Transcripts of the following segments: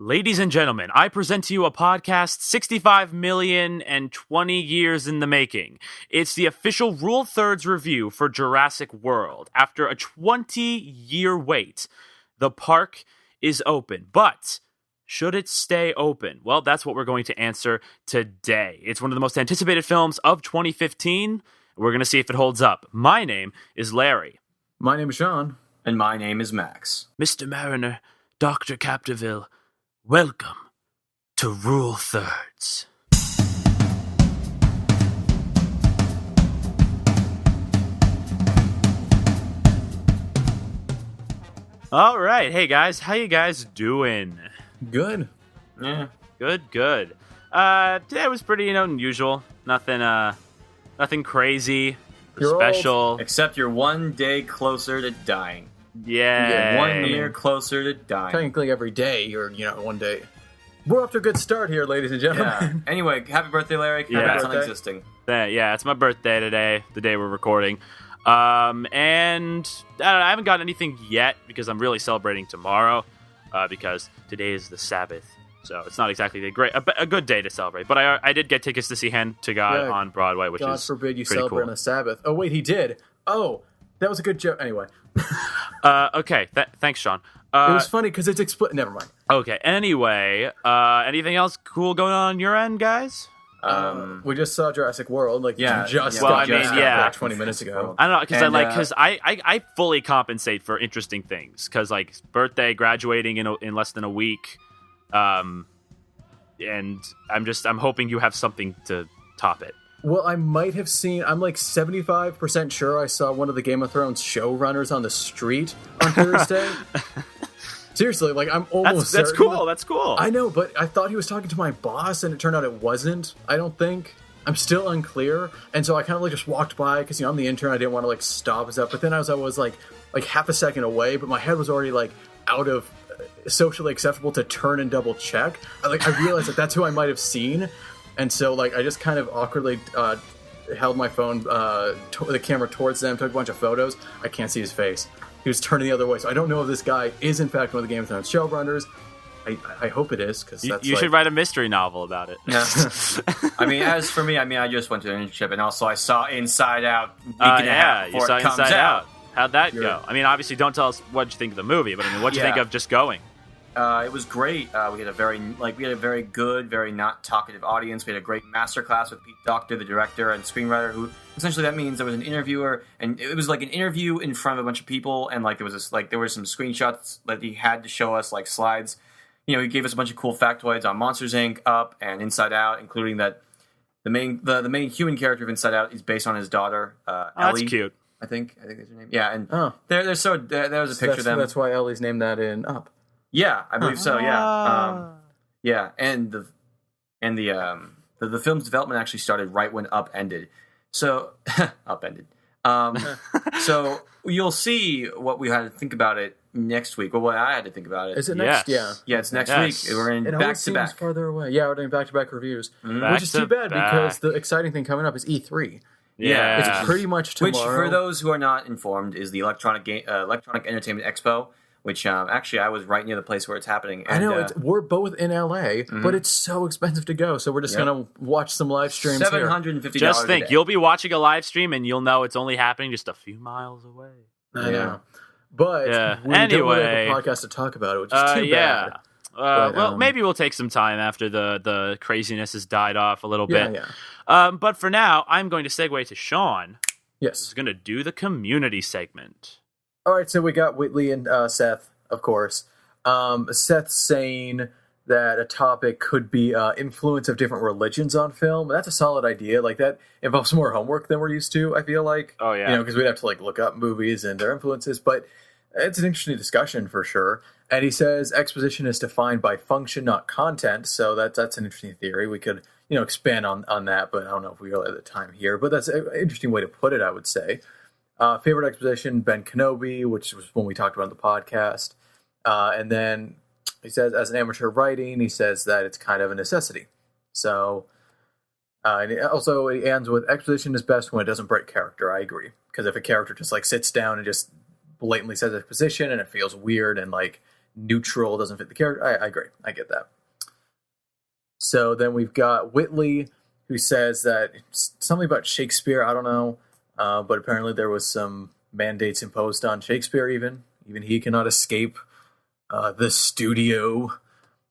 Ladies and gentlemen, I present to you a podcast 65,020 years in the making. It's the official Rule Thirds review for Jurassic World. After a 20-year wait, the park is open. But should it stay open? Well, that's what we're going to answer today. It's one of the most anticipated films of 2015. We're going to see if it holds up. My name is Larry. My name is Sean. And my name is Max. Mr. Mariner, Dr. Capdeville, welcome to Rule Thirds. All right. Hey, guys. How you guys doing? Good. Yeah. Good. Today was pretty, unusual. Nothing crazy or You're special. old. Except you're one day closer to dying. Yeah. One year closer to dying. Technically every day, or, one day. We're off to a good start here, ladies and Yeah. gentlemen. Anyway, happy birthday, Larry. Yeah. Congrats on Birthday. existing. Yeah, it's my birthday today, the day we're recording. And I haven't got anything yet because I'm really celebrating tomorrow because today is the Sabbath. So it's not exactly a good day to celebrate. But I did get tickets to see Hand to God on Broadway, which God is forbid you pretty celebrate cool. on the Sabbath. Oh, wait, he did. Oh, that was a good joke. Anyway. Okay, thanks, Sean. It was funny because it's Never mind. Okay, anyway, anything else cool going on your end, guys? We just saw Jurassic World. Yeah. Just Well, got I mean, just yeah. like 20 minutes ago. I don't know, because And, I fully compensate for interesting things, because like birthday, graduating in less than a week, and I'm hoping you have something to top it. Well, I might have seen. I'm like 75% sure I saw one of the Game of Thrones showrunners on the street on Thursday. Seriously, like I'm almost That's certain. cool. That's cool. I know, but I thought he was talking to my boss, and it turned out it wasn't. I don't think. I'm still unclear, and so I kind of like just walked by because I'm the intern. I didn't want to like stop and stuff. But then I was like half a second away, but my head was already like out of socially acceptable to turn and double check. I realized that that's who I might have seen, and so like I just kind of awkwardly held my phone, the camera towards them, took a bunch of photos. I can't see his face. He was turning the other way, so I don't know if this guy is in fact one of the Game of Thrones showrunners. I hope it is, because that's you should write a mystery novel about it. Yeah. I mean, as for me, I just went to an internship, and also I saw Inside Out. You saw Inside Out. How'd that Yeah. go? I mean, obviously, don't tell us what you think of the movie, but I mean, what'd you think of just going? It was great. We had a very good, very not talkative audience. We had a great masterclass with Pete Docter, the director and screenwriter, who essentially that means there was an interviewer, and it was like an interview in front of a bunch of people, and like there were some screenshots that he had to show us, like slides. He gave us a bunch of cool factoids on Monsters Inc., Up, and Inside Out, including that the main human character of Inside Out is based on his daughter, Ellie. That's cute. I think that's her name. Yeah, and Oh. there was a picture of them. That's why Ellie's named that in Up. Yeah, I believe so. Yeah, yeah, and the film's development actually started right when Up ended. So Up ended. So you'll see what we had to think about it next week. Well, what I had to think about it. Is it next? Yes. Yeah, it's next Yes. week. We're in It back always to seems back. farther away. Yeah, we're doing back-to-back reviews, Back which is to too bad because back. the exciting thing coming up is E3. Yeah. It's pretty much tomorrow. Which, for those who are not informed, is the Electronic Entertainment Expo. Which actually, I was right near the place where it's happening. And, I know we're both in LA, but it's so expensive to go. So we're just gonna watch some live streams here. $750. Just a think, day. you'll be watching a live stream and you'll know it's only happening just a few miles away. I know, but Yeah. we don't really Anyway. have a podcast to talk about it, which is too bad. But, well, maybe we'll take some time after the craziness has died off a little Yeah, bit. yeah. But for now, I'm going to segue to Sean, Yes. who's going to do the community segment. All right, so we got Whitley and Seth, of course. Seth saying that a topic could be influence of different religions on film. That's a solid idea. Like, that involves more homework than we're used to, I feel like. Oh, yeah. Because we'd have to, like, look up movies and their influences. But it's an interesting discussion, for sure. And he says exposition is defined by function, not content. So that's an interesting theory. We could, expand on that, but I don't know if we really have the time here. But that's an interesting way to put it, I would say. Favorite exposition, Ben Kenobi, which was when we talked about on the podcast. And then he says, as an amateur writing, he says that it's kind of a necessity. So, and also he ends with exposition is best when it doesn't break character. I agree. Because if a character just like sits down and just blatantly says exposition and it feels weird and like neutral, doesn't fit the character. I agree. I get that. So then we've got Whitley, who says that something about Shakespeare. I don't know, but apparently there was some mandates imposed on Shakespeare. Even he cannot escape the studio.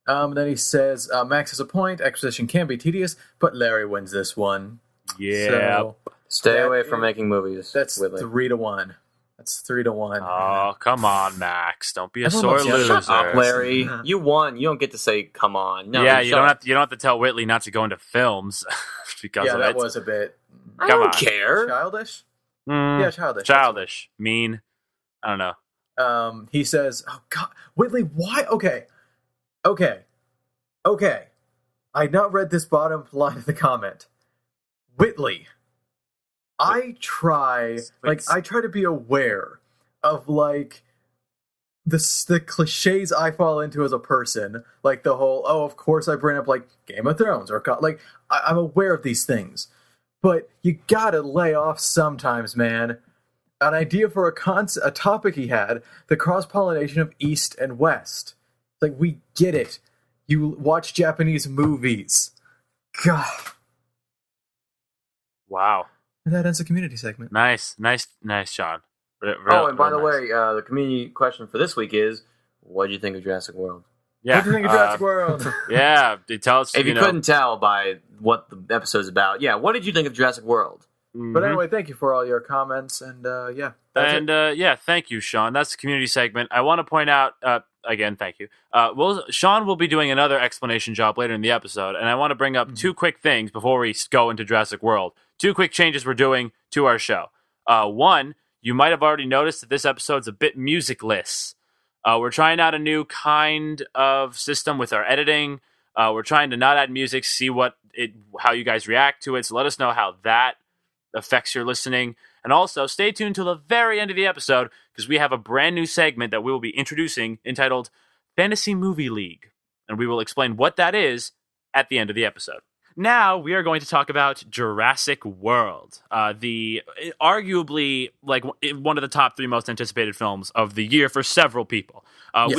Then he says Max has a point. Exposition can be tedious, but Larry wins this one. Yeah. So Stay away from making movies. that's Whitley. 3-1. That's 3-1. Oh, come on, Max. Don't be a Everyone sore loves you. loser. Shut up, Larry. You won. You don't get to say "come on." No, Yeah, you shut don't up. have to tell Whitley not to go into films because Yeah, of that it. was a bit I Come don't on. care. childish. Mm, Yeah, childish. childish, mean. I don't know. He says, "Oh God, Whitley, why? Okay. I had not read this bottom line of the comment. Whitley, I try to be aware of like the cliches I fall into as a person, like the whole of course I bring up like Game of Thrones or like I'm aware of these things, but you gotta lay off sometimes, man." An idea for a topic he had: the cross-pollination of East and West. Like, we get it. You watch Japanese movies. God. Wow. And that ends the community segment. Nice, Sean. And by the nice. way, the community question for this week is, what do you think of Jurassic World? Yeah. What do you think of Jurassic World? Yeah, tell us. If you couldn't tell by what the episode's about, what did you think of Jurassic World? But anyway, thank you for all your comments, and thank you, Sean. That's the community segment. I want to point out again, thank you. Sean will be doing another explanation job later in the episode, and I want to bring up two quick things before we go into Jurassic World. Two quick changes we're doing to our show. One, you might have already noticed that this episode's a bit musicless. We're trying out a new kind of system with our editing. We're trying to not add music, see how you guys react to it. So let us know how that affects your listening. And also stay tuned till the very end of the episode, because we have a brand new segment that we will be introducing entitled Fantasy Movie League, and we will explain what that is at the end of the episode. Now we are going to talk about Jurassic World, the arguably like one of the top 3 most anticipated films of the year for several people.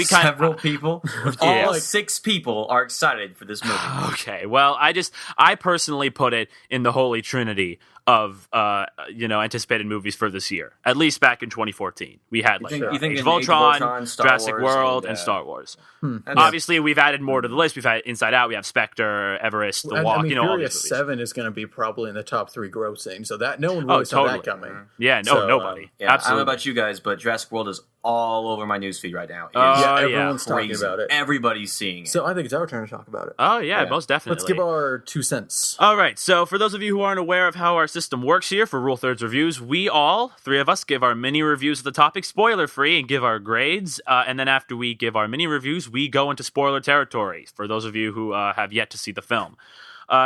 Several people? Yeah. All 6 people are excited for this movie. Okay, well, I personally put it in the holy trinity of anticipated movies for this year. At least back in 2014, we had like you think Age of in Ultron, Star Jurassic Wars, World, and Star Wars. And Obviously, we've added more to the list. We've had Inside Out, we have Spectre, Everest, The Walk. I mean, all Furious these movies. 7 is going to be probably in the top 3 grossing, so that no one really saw that coming. Yeah, So, nobody. Yeah, I don't know Absolutely. about you guys, but Jurassic World is all over my newsfeed right now. It is Yeah, yeah. everyone's talking crazy. about it. Everybody's seeing it. So I think it's our turn to talk about it. Oh yeah, most definitely. Let's give our 2 cents. All right, so for those of you who aren't aware of how our system works here for Rule Thirds reviews, we all, 3 of us, give our mini reviews of the topic spoiler-free and give our grades, and then after we give our mini reviews, we go into spoiler territory for those of you who have yet to see the film.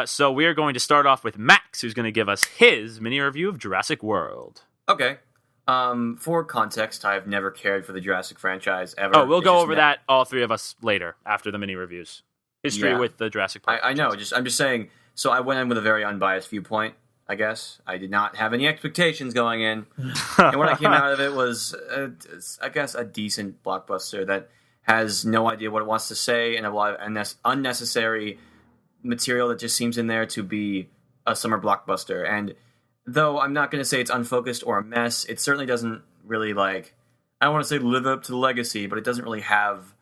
So we are going to start off with Max, who's going to give us his mini review of Jurassic World. Okay. For context, I've never cared for the Jurassic franchise ever. Oh, we'll It's go just over that, all 3 of us, later, after the mini reviews. History Yeah. with the Jurassic Park. I know. I'm just saying. So I went in with a very unbiased viewpoint. I guess I did not have any expectations going in, and what I came out of it was, I guess, a decent blockbuster that has no idea what it wants to say, and a lot of unnecessary material that just seems in there to be a summer blockbuster. And though I'm not going to say it's unfocused or a mess, it certainly doesn't really I don't want to say live up to the legacy, but it doesn't really have.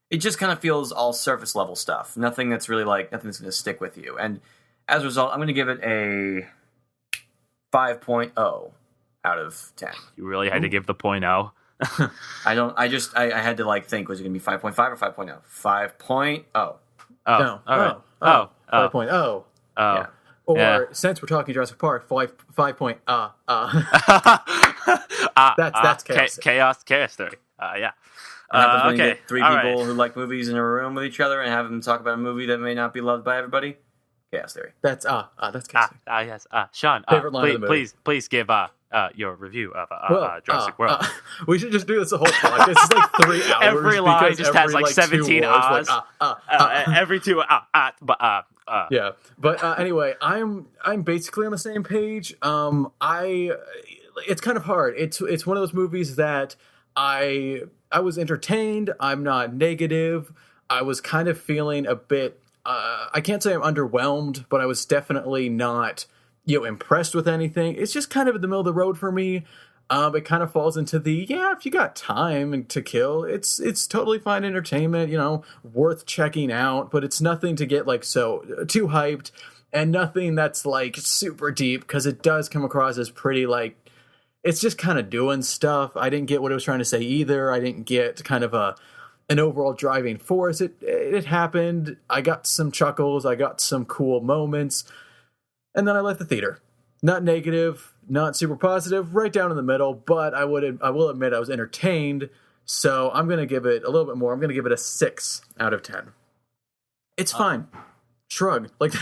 It just kind of feels all surface level stuff. Nothing that's really nothing that's going to stick with you. And as a result, I'm going to give it a 5.0 out of 10. You really had to give the .0. I had to think, was it going to be 5.5 or 5.0? 5.0. Oh, No. all right. Oh. Oh. 5.0. Oh. Yeah. Or, Yeah. since we're talking Jurassic Park, 5. That's chaos. Chaos theory. Yeah. What happens when you Okay. get 3 All people right. who like movies in a room with each other and have them talk about a movie that may not be loved by everybody? Chaos theory. That's chaos. Yes. Sean, Favorite line of the movie. please give your review of Well, Jurassic World. we should just do this the whole podcast. It's like 3 hours. Every line because just has, every, 17 2 words, ahs. Every 2 Yeah, but anyway, I'm basically on the same page. It's kind of hard. It's one of those movies that I I was entertained. I'm not negative. I was kind of feeling a bit, I can't say I'm underwhelmed, but I was definitely not, impressed with anything. It's just kind of in the middle of the road for me. It kind of falls into the, if you got time to kill, it's totally fine entertainment, worth checking out, but it's nothing to get like so too hyped, and nothing that's like super deep, because it does come across as pretty like, it's just kind of doing stuff. I didn't get what it was trying to say either. I didn't get kind of an overall driving force. It happened. I got some chuckles. I got some cool moments. And then I left the theater. Not negative, not super positive, right down in the middle, but I will admit I was entertained. So I'm going to give it a little bit more. I'm going to give it a 6 out of 10. It's fine. Shrug. Like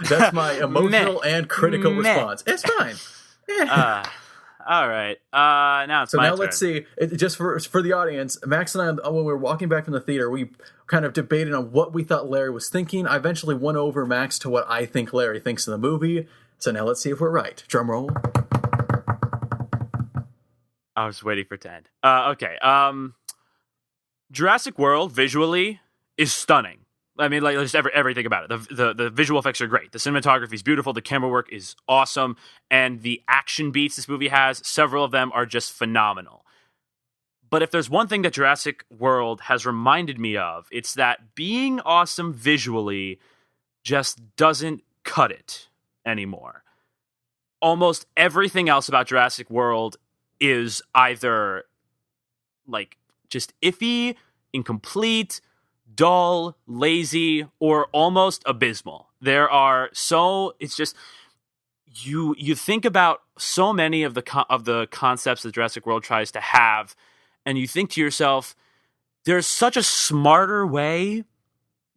that's my emotional and critical response. It's fine. All right. Now it's my turn. Let's see. Just for the audience, Max and I, when we were walking back from the theater, we kind of debated on what we thought Larry was thinking. I eventually won over Max to what I think Larry thinks of the movie. So now let's see if we're right. Drum roll. I was waiting for 10. Okay. Jurassic World visually is stunning. I mean, like just everything about it. The visual effects are great. The cinematography is beautiful. The camera work is awesome, and the action beats this movie has, several of them are just phenomenal. But if there's one thing that Jurassic World has reminded me of, it's that being awesome visually just doesn't cut it anymore. Almost everything else about Jurassic World is either like just iffy, incomplete, dull, lazy, or almost abysmal. It's just you think about so many of the concepts that Jurassic World tries to have, and you think to yourself, there's such a smarter way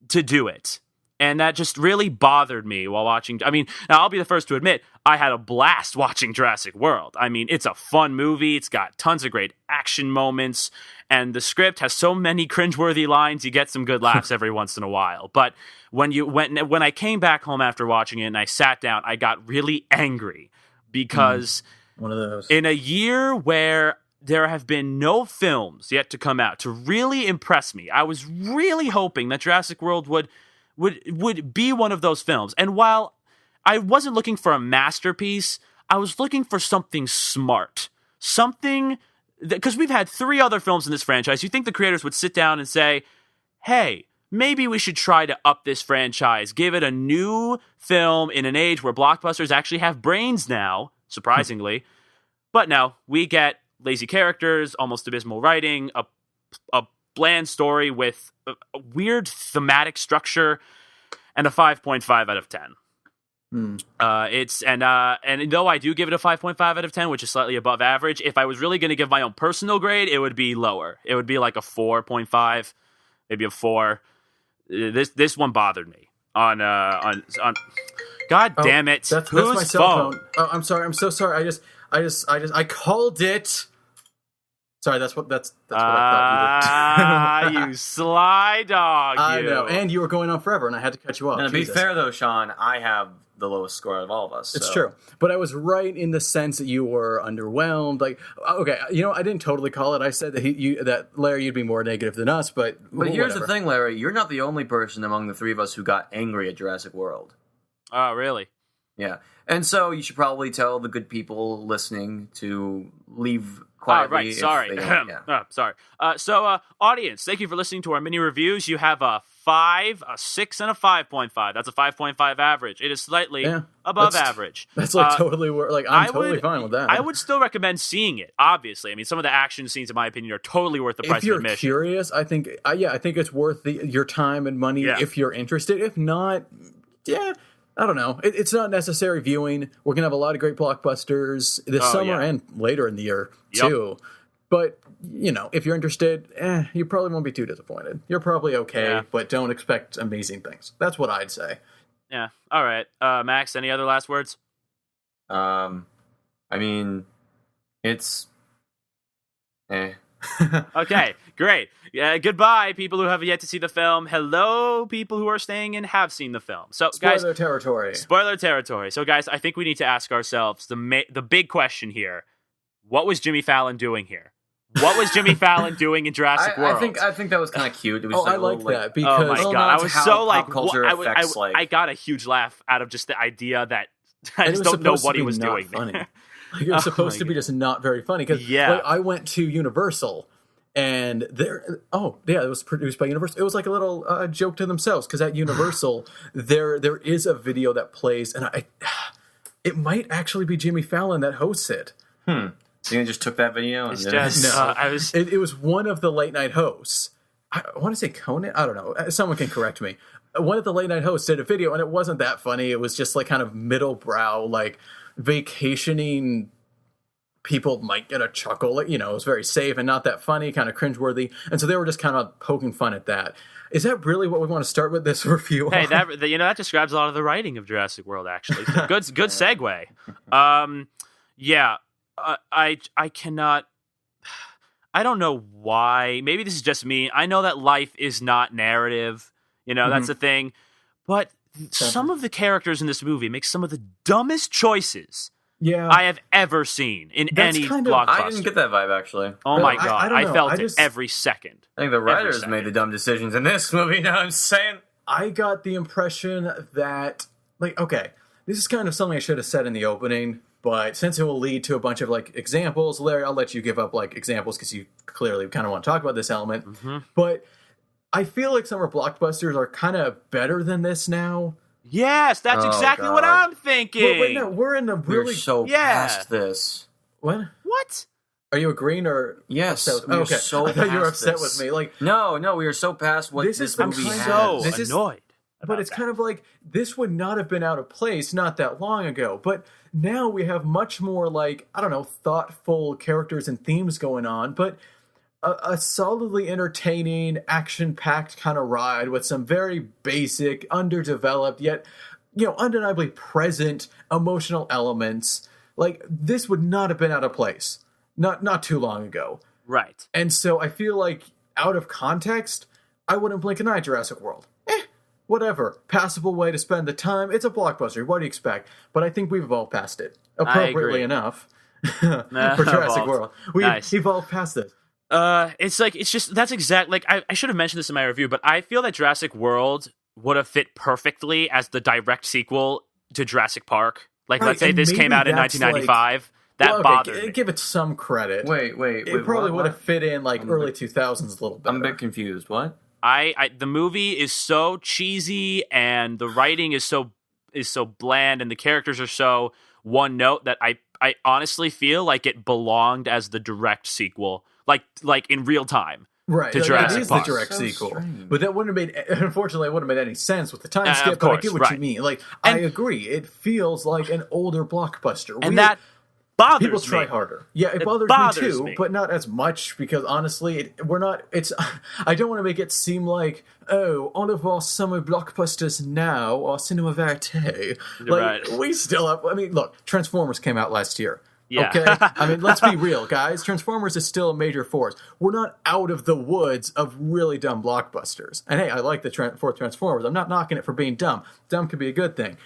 to do it. And that just really bothered me while watching. I mean, now I'll be the first to admit, I had a blast watching Jurassic World. I mean, it's a fun movie. It's got tons of great action moments. And the script has so many cringeworthy lines, you get some good laughs every once in a while. But when I came back home after watching it and I sat down, I got really angry because one of those. In a year where there have been no films yet to come out to really impress me, I was really hoping that Jurassic World would be one of those films. And while I wasn't looking for a masterpiece, I was looking for something smart. Something because we've had 3 other films in this franchise. You think the creators would sit down and say, hey, maybe we should try to up this franchise, give it a new film in an age where blockbusters actually have brains now, surprisingly. But no, we get lazy characters, almost abysmal writing, a bland story with a weird thematic structure, and a 5.5 out of 10. And though I do give it a 5.5 out of 10, which is slightly above average, if I was really going to give my own personal grade, it would be lower. It would be like a 4.5, maybe a 4. This one bothered me on. God damn it! That's my cell phone. Oh, I'm sorry. I'm so sorry. I called it. Sorry, that's what I thought you would. You sly dog. I know, and you were going on forever, and I had to cut you off. And to be fair, though, Sean, I have the lowest score out of all of us. It's true, but I was right in the sense that you were underwhelmed. Like, okay, I didn't totally call it. I said that Larry, you'd be more negative than us, but here's the thing, Larry, you're not the only person among the 3 of us who got angry at Jurassic World. Oh, really? Yeah, and so you should probably tell the good people listening to leave quietly. Right, sorry. Sorry. So, audience, thank you for listening to our mini reviews. You have a 5, a 6, and a 5.5. That's a 5.5 average. It is slightly above average. That's like totally like I'm totally fine with that. I would still recommend seeing it. Obviously, I mean, some of the action scenes, in my opinion, are totally worth the price of admission. If you're curious, I think it's worth your time and money if you're interested. If not, I don't know. It's not necessary viewing. We're going to have a lot of great blockbusters this summer and later in the year, too. But, if you're interested, you probably won't be too disappointed. You're probably okay, but don't expect amazing things. That's what I'd say. Yeah. All right. Max, any other last words? I mean, it's... Okay, great. Goodbye, people who have yet to see the film. Hello, people who are staying and have seen the film. So, Spoiler territory. Spoiler territory. So, guys, I think we need to ask ourselves the big question here. What was Jimmy Fallon doing here? What was Jimmy Fallon doing in Jurassic World? I think that was kind of cute. It was I like that because oh my god, I was so like, culture affects, I got a huge laugh out of just the idea that I and just it was don't know supposed what to he be was not doing. funny. Like, it was supposed to be just not very funny because I went to Universal and it was produced by Universal. It was like a little joke to themselves because at Universal there is a video that plays and it might actually be Jimmy Fallon that hosts it. So you just took that video and it was one of the late night hosts. I want to say Conan. I don't know. Someone can correct me. One of the late night hosts did a video, and it wasn't that funny. It was just like kind of middle brow, like vacationing people might get a chuckle. It was very safe and not that funny, kind of cringeworthy. And so they were just kind of poking fun at that. Is that really what we want to start with this review? Hey, that describes a lot of the writing of Jurassic World. Actually, so good segue. I cannot. I don't know why. Maybe this is just me. I know that life is not narrative. That's the thing. But some of the characters in this movie make some of the dumbest choices I have ever seen in any blockbuster. I didn't get that vibe, actually. Oh my god. I felt it every second. I think the writers made the dumb decisions in this movie, you know what I'm saying? I got the impression that, this is kind of something I should have said in the opening, but since it will lead to a bunch of examples, Larry, I'll let you give up examples because you clearly kind of want to talk about this element. Mm-hmm. But I feel like summer blockbusters are kind of better than this now. Yes, that's exactly what I'm thinking. We're in a really... We're so past this. What? Are you agreeing or... Yes. Okay. So I thought you were upset with me. No, we are so past what this movie has. I'm so annoyed. But it's kind of like, this would not have been out of place not that long ago. But now we have much more thoughtful characters and themes going on. But a solidly entertaining, action-packed kind of ride with some very basic, underdeveloped, yet, undeniably present emotional elements. This would not have been out of place not too long ago. Right. And so I feel like, out of context, I wouldn't blink an eye at Jurassic World. Whatever. Passable way to spend the time. It's a blockbuster. What do you expect? But I think we've evolved past it. Appropriately enough. For Jurassic World. We've evolved past it. That's exact. I should have mentioned this in my review, but I feel that Jurassic World would have fit perfectly as the direct sequel to Jurassic Park. Let's say this came out in 1995. Bothered me. Give it some credit. Wait. It probably would have fit in early 2000s a little bit. I'm a bit confused. What? The movie is so cheesy and the writing is so bland and the characters are so one note that I honestly feel like it belonged as the direct sequel, like in real time, right? To Jurassic Park. The direct sequel, strange. But that wouldn't have made. Unfortunately, it wouldn't have made any sense with the time skip. But I get what you mean. I agree. It feels like an older blockbuster, and that bothers people me. Try harder. Yeah, it bothers me too, but not as much because honestly, we're not. It's. I don't want to make it seem like all of our summer blockbusters now are cinema verite. Right. We still have. I mean, look, Transformers came out last year. Yeah. Okay. I mean, let's be real, guys. Transformers is still a major force. We're not out of the woods of really dumb blockbusters. And hey, I like the fourth Transformers. I'm not knocking it for being dumb. Dumb could be a good thing.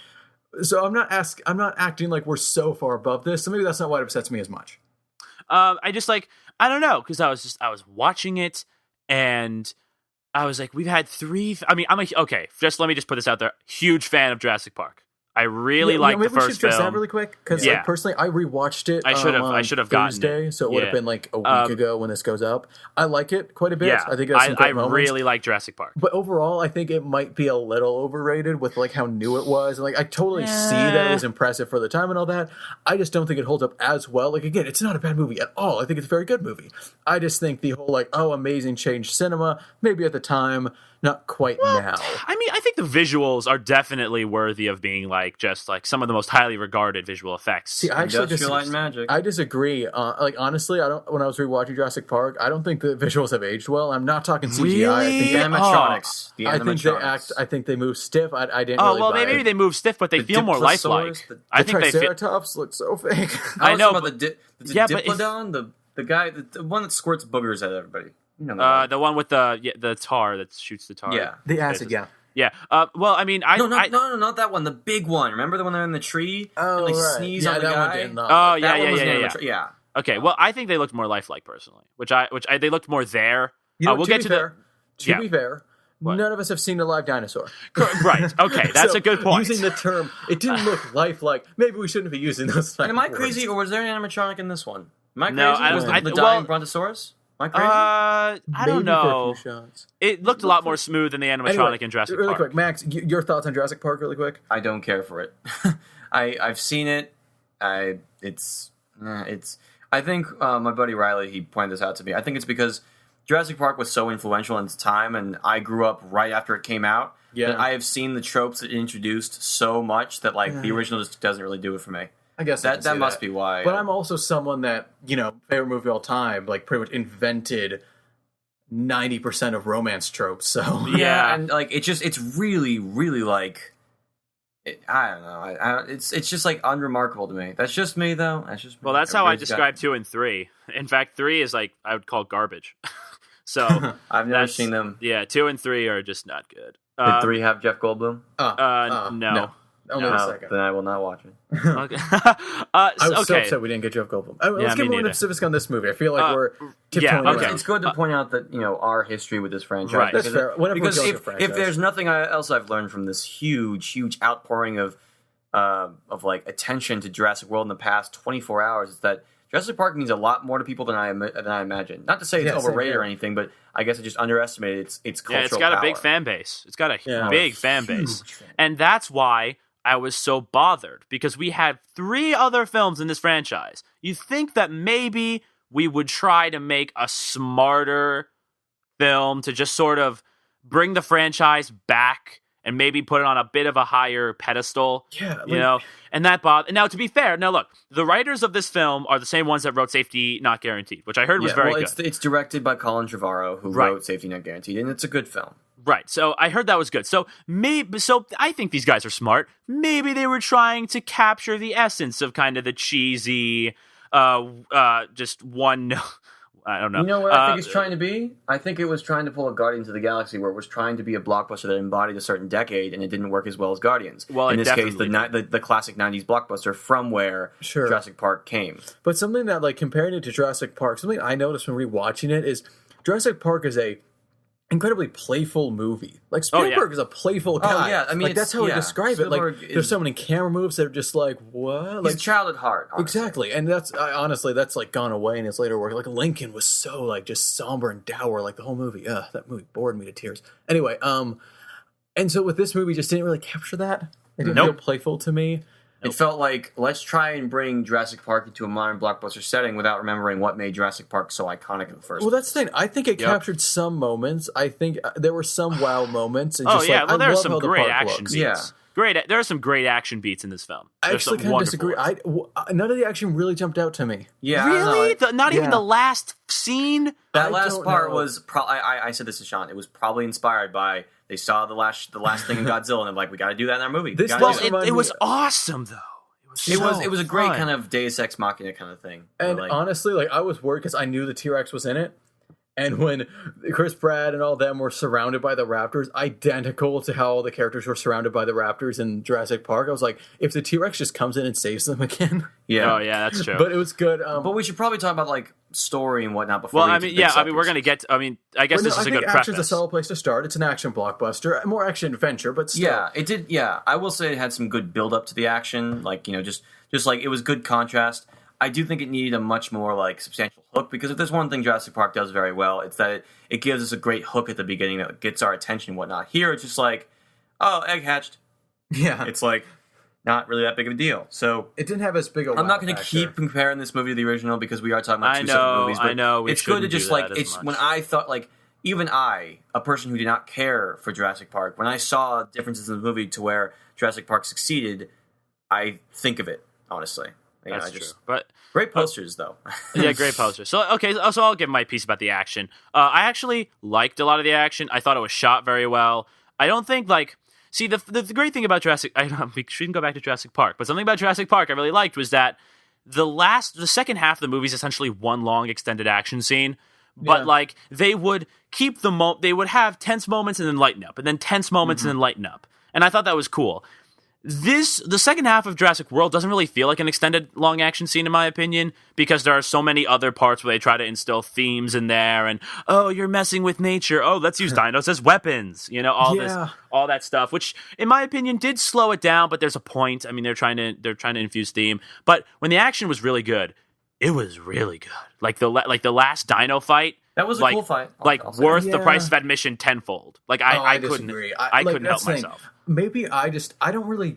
So I'm not acting like we're so far above this. So maybe that's not why it upsets me as much. I don't know, because I was watching it and I was like, we've had three. I mean, just let me just put this out there. Huge fan of Jurassic Park. I really like the first film. Maybe we should address that really quick because, personally, I rewatched it. I should have gotten Thursday, so it would have been a week ago when this goes up. I like it quite a bit. Yeah, I think it's some great moments. Really like Jurassic Park, but overall, I think it might be a little overrated with how new it was. And I totally see that it was impressive for the time and all that. I just don't think it holds up as well. Again, it's not a bad movie at all. I think it's a very good movie. I just think the whole amazing changed cinema maybe at the time. Not quite now. I mean, I think the visuals are definitely worthy of being just some of the most highly regarded visual effects. See, I actually I disagree. Honestly, I don't. When I was rewatching Jurassic Park, I don't think the visuals have aged well. I'm not talking CGI. Really? I think animatronics. I think they act. I think they move stiff. I didn't. Oh really well, buy maybe it. they move stiff, but they feel more lifelike. I think the Triceratops look so fake. I know, but the Diplodon, the guy, the one that squirts boogers at everybody. The one with the tar that shoots the tar. Yeah, the acid. Yeah. Yeah. Well, I mean, no, not that one. The big one. Remember the one that in the tree? Oh, and right. Sneeze on the guy. Yeah. Yeah. Okay, well, I think they looked more lifelike personally, which they looked more there. We'll get to be fair, none of us have seen a live dinosaur. Right. Okay, that's a good point. Using the term, it didn't look lifelike. Maybe we shouldn't be using those. And am I crazy, or was there an animatronic in this one? Am I crazy? No, I was don't. the dying Brontosaurus? Am I crazy? I don't know. It looked a lot more smooth than the animatronic in Jurassic Park. Really quick, Max, your thoughts on Jurassic Park, really quick? I don't care for it. I've seen it. I think my buddy Riley, he pointed this out to me. I think it's because Jurassic Park was so influential in its time, and I grew up right after it came out. Yeah. That I have seen the tropes it introduced so much that the original just doesn't really do it for me. I guess that must be why. But I'm also someone that, favorite movie of all time, pretty much invented 90% of romance tropes. So yeah, and it's really, really I don't know. It's just unremarkable to me. That's just me, though. That's just me. Well, that's how I describe 2 and 3. In fact, 3 is I would call garbage. So I've never seen them. Yeah, 2 and 3 are just not good. Did 3 have Jeff Goldblum? No. Only a second. Then I will not watch it. Okay. I was so upset we didn't get Jeff Goldblum. Let's get more specifics on this movie. I feel like we're tiptoeing around. It's good to point out that our history with this franchise. Right. That's fair. Because if there's nothing else I've learned from this huge outpouring of attention to Jurassic World in the past 24 hours, is that Jurassic Park means a lot more to people than I imagine. Not to say it's overrated or anything, but I guess I just underestimated its cultural power. It's got a big fan base. It's got a big fan base. And that's why I was so bothered, because we had 3 other films in this franchise. You think that maybe we would try to make a smarter film to just sort of bring the franchise back and maybe put it on a bit of a higher pedestal. Yeah. And that bothered. Now, to be fair, look, the writers of this film are the same ones that wrote Safety Not Guaranteed, which I heard was very good. It's directed by Colin Trevorrow, who wrote Safety Not Guaranteed, and it's a good film. Right, so I heard that was good. So I think these guys are smart. Maybe they were trying to capture the essence of kind of the cheesy, just one. I don't know. You know what I think it's trying to be? I think it was trying to pull a Guardians of the Galaxy, where it was trying to be a blockbuster that embodied a certain decade, and it didn't work as well as Guardians. Well, in this case, the classic '90s blockbuster from where Jurassic Park came. But something that, comparing it to Jurassic Park, something I noticed when rewatching it is Jurassic Park is a incredibly playful movie. Spielberg is a playful guy. Oh, yeah. I mean, that's how I describe it. There's so many camera moves that are just what? He's a child at heart. Honestly. Exactly. And that's honestly gone away in his later work. Lincoln was so just somber and dour, the whole movie. That movie bored me to tears. Anyway, and so with this movie, just didn't really capture that. It didn't feel playful to me. It felt like, let's try and bring Jurassic Park into a modern blockbuster setting without remembering what made Jurassic Park so iconic in the first place. Well, that's the thing. I think it captured some moments. I think there were some wow moments. And there are some great action beats. Yeah. There are some great action beats in this film. I actually kind of disagree. None of the action really jumped out to me. Yeah, really? Not even the last scene? That last part was probably. I said this to Sean. It was probably inspired by they saw the last thing in Godzilla, and they're like, we got to do that in our movie. It was awesome though. It was a great kind of Deus Ex Machina kind of thing. And honestly, I was worried because I knew the T-Rex was in it. And when Chris Pratt and all them were surrounded by the raptors, identical to how all the characters were surrounded by the raptors in Jurassic Park, I was like, if the T-Rex just comes in and saves them again. Yeah. Oh, yeah, that's true. But it was good. But we should probably talk about, story and whatnot before we're going to get... I guess this is a good preface. Action's a solid place to start. It's an action blockbuster. More action-adventure, but still. Yeah, it did, I will say it had some good build-up to the action. Just it was good contrast. I do think it needed a much more substantial hook, because if there's one thing Jurassic Park does very well, it's that it gives us a great hook at the beginning that gets our attention and whatnot. Here it's just egg hatched. Yeah. It's not really that big of a deal. So it didn't have as big a I'm not going to keep comparing this movie to the original because we are talking about two separate movies. But I know. It's good to just when I thought even I, a person who did not care for Jurassic Park, when I saw differences in the movie to where Jurassic Park succeeded, I think of it, honestly. That's true. But great posters, though. Yeah, great posters. So I'll give my piece about the action. I actually liked a lot of the action. I thought it was shot very well. I don't think see the great thing about Jurassic. We shouldn't go back to Jurassic Park, but something about Jurassic Park I really liked was that the second half of the movie is essentially one long extended action scene. But they would keep they would have tense moments and then lighten up, and then tense moments and then lighten up, and I thought that was cool. The second half of Jurassic World doesn't really feel like an extended long action scene in my opinion, because there are so many other parts where they try to instill themes in there and, oh, you're messing with nature. Oh, let's use dinos as weapons. All that stuff, which in my opinion did slow it down, but there's a point. I mean, they're trying to infuse theme. But when the action was really good, it was really good. Like the last dino fight. That was a cool fight. I'll worth the price of admission tenfold. Like I couldn't disagree. I couldn't help myself. Maybe I don't really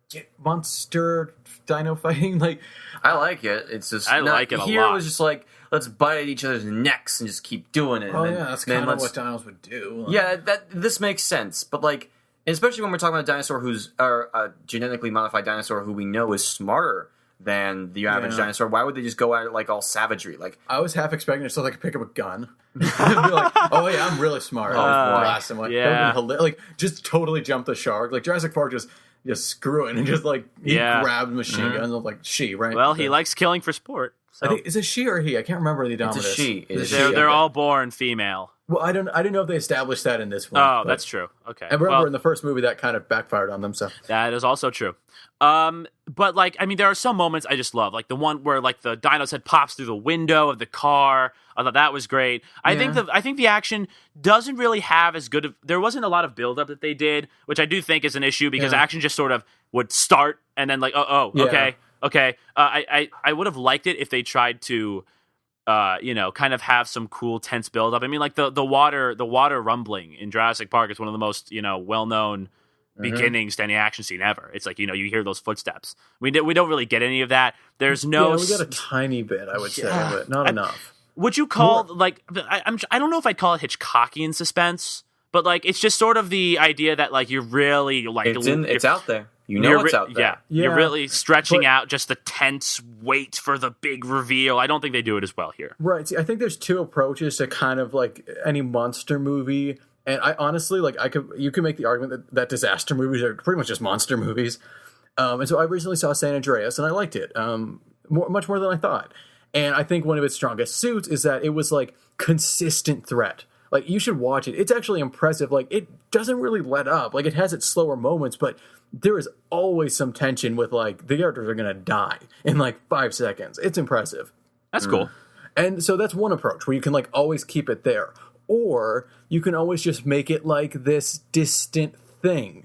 get monster dino fighting. Like I like it. It's just like it a here lot. It was just like let's bite at each other's necks and just keep doing it. Oh yeah, that's kind of what dinos would do. Yeah, this makes sense. But like, especially when we're talking about a dinosaur who's a genetically modified dinosaur who we know is smarter than the average dinosaur. Why would they just go at it like all savagery? Like I was half expecting it so they could pick up a gun and be like, "Oh yeah, I'm really smart." Blast him like just totally jump the shark. Like Jurassic Park just screw it and just like he grabbed machine guns. I'm like she right. Well, he likes killing for sport. So. I think is it she or he? I can't remember the Indominus. It's a she. They're all born female. Well, I didn't know if they established that in this one. Oh, that's true. Okay. I remember in the first movie that kind of backfired on them. So that is also true. But like, I mean, there are some moments I just love, like the one where like the dino's head pops through the window of the car. I thought that was great. I think the action doesn't really have as good of. There wasn't a lot of buildup that they did, which I do think is an issue because action just sort of would start and then like, okay. I would have liked it if they tried to. Kind of have some cool tense buildup. I mean, like the water rumbling in Jurassic Park is one of the most well-known beginnings to any action scene ever. It's like you hear those footsteps. We don't really get any of that. There's no. Yeah, we got a tiny bit, I would say, but not enough. Would you call I don't know if I'd call it Hitchcockian suspense, but like it's just sort of the idea that like you're really like it's out there. It's out there. Yeah. You're really stretching out just the tense wait for the big reveal. I don't think they do it as well here. Right. See, I think there's two approaches to kind of like any monster movie. And I honestly, you can make the argument that disaster movies are pretty much just monster movies. And so I recently saw San Andreas and I liked it much more than I thought. And I think one of its strongest suits is that it was like consistent threat. Like you should watch it. It's actually impressive. Like it doesn't really let up. Like it has its slower moments, but there is always some tension with like the characters are going to die in like 5 seconds. It's impressive. That's cool. And so that's one approach where you can like always keep it there. Or you can always just make it like this distant thing.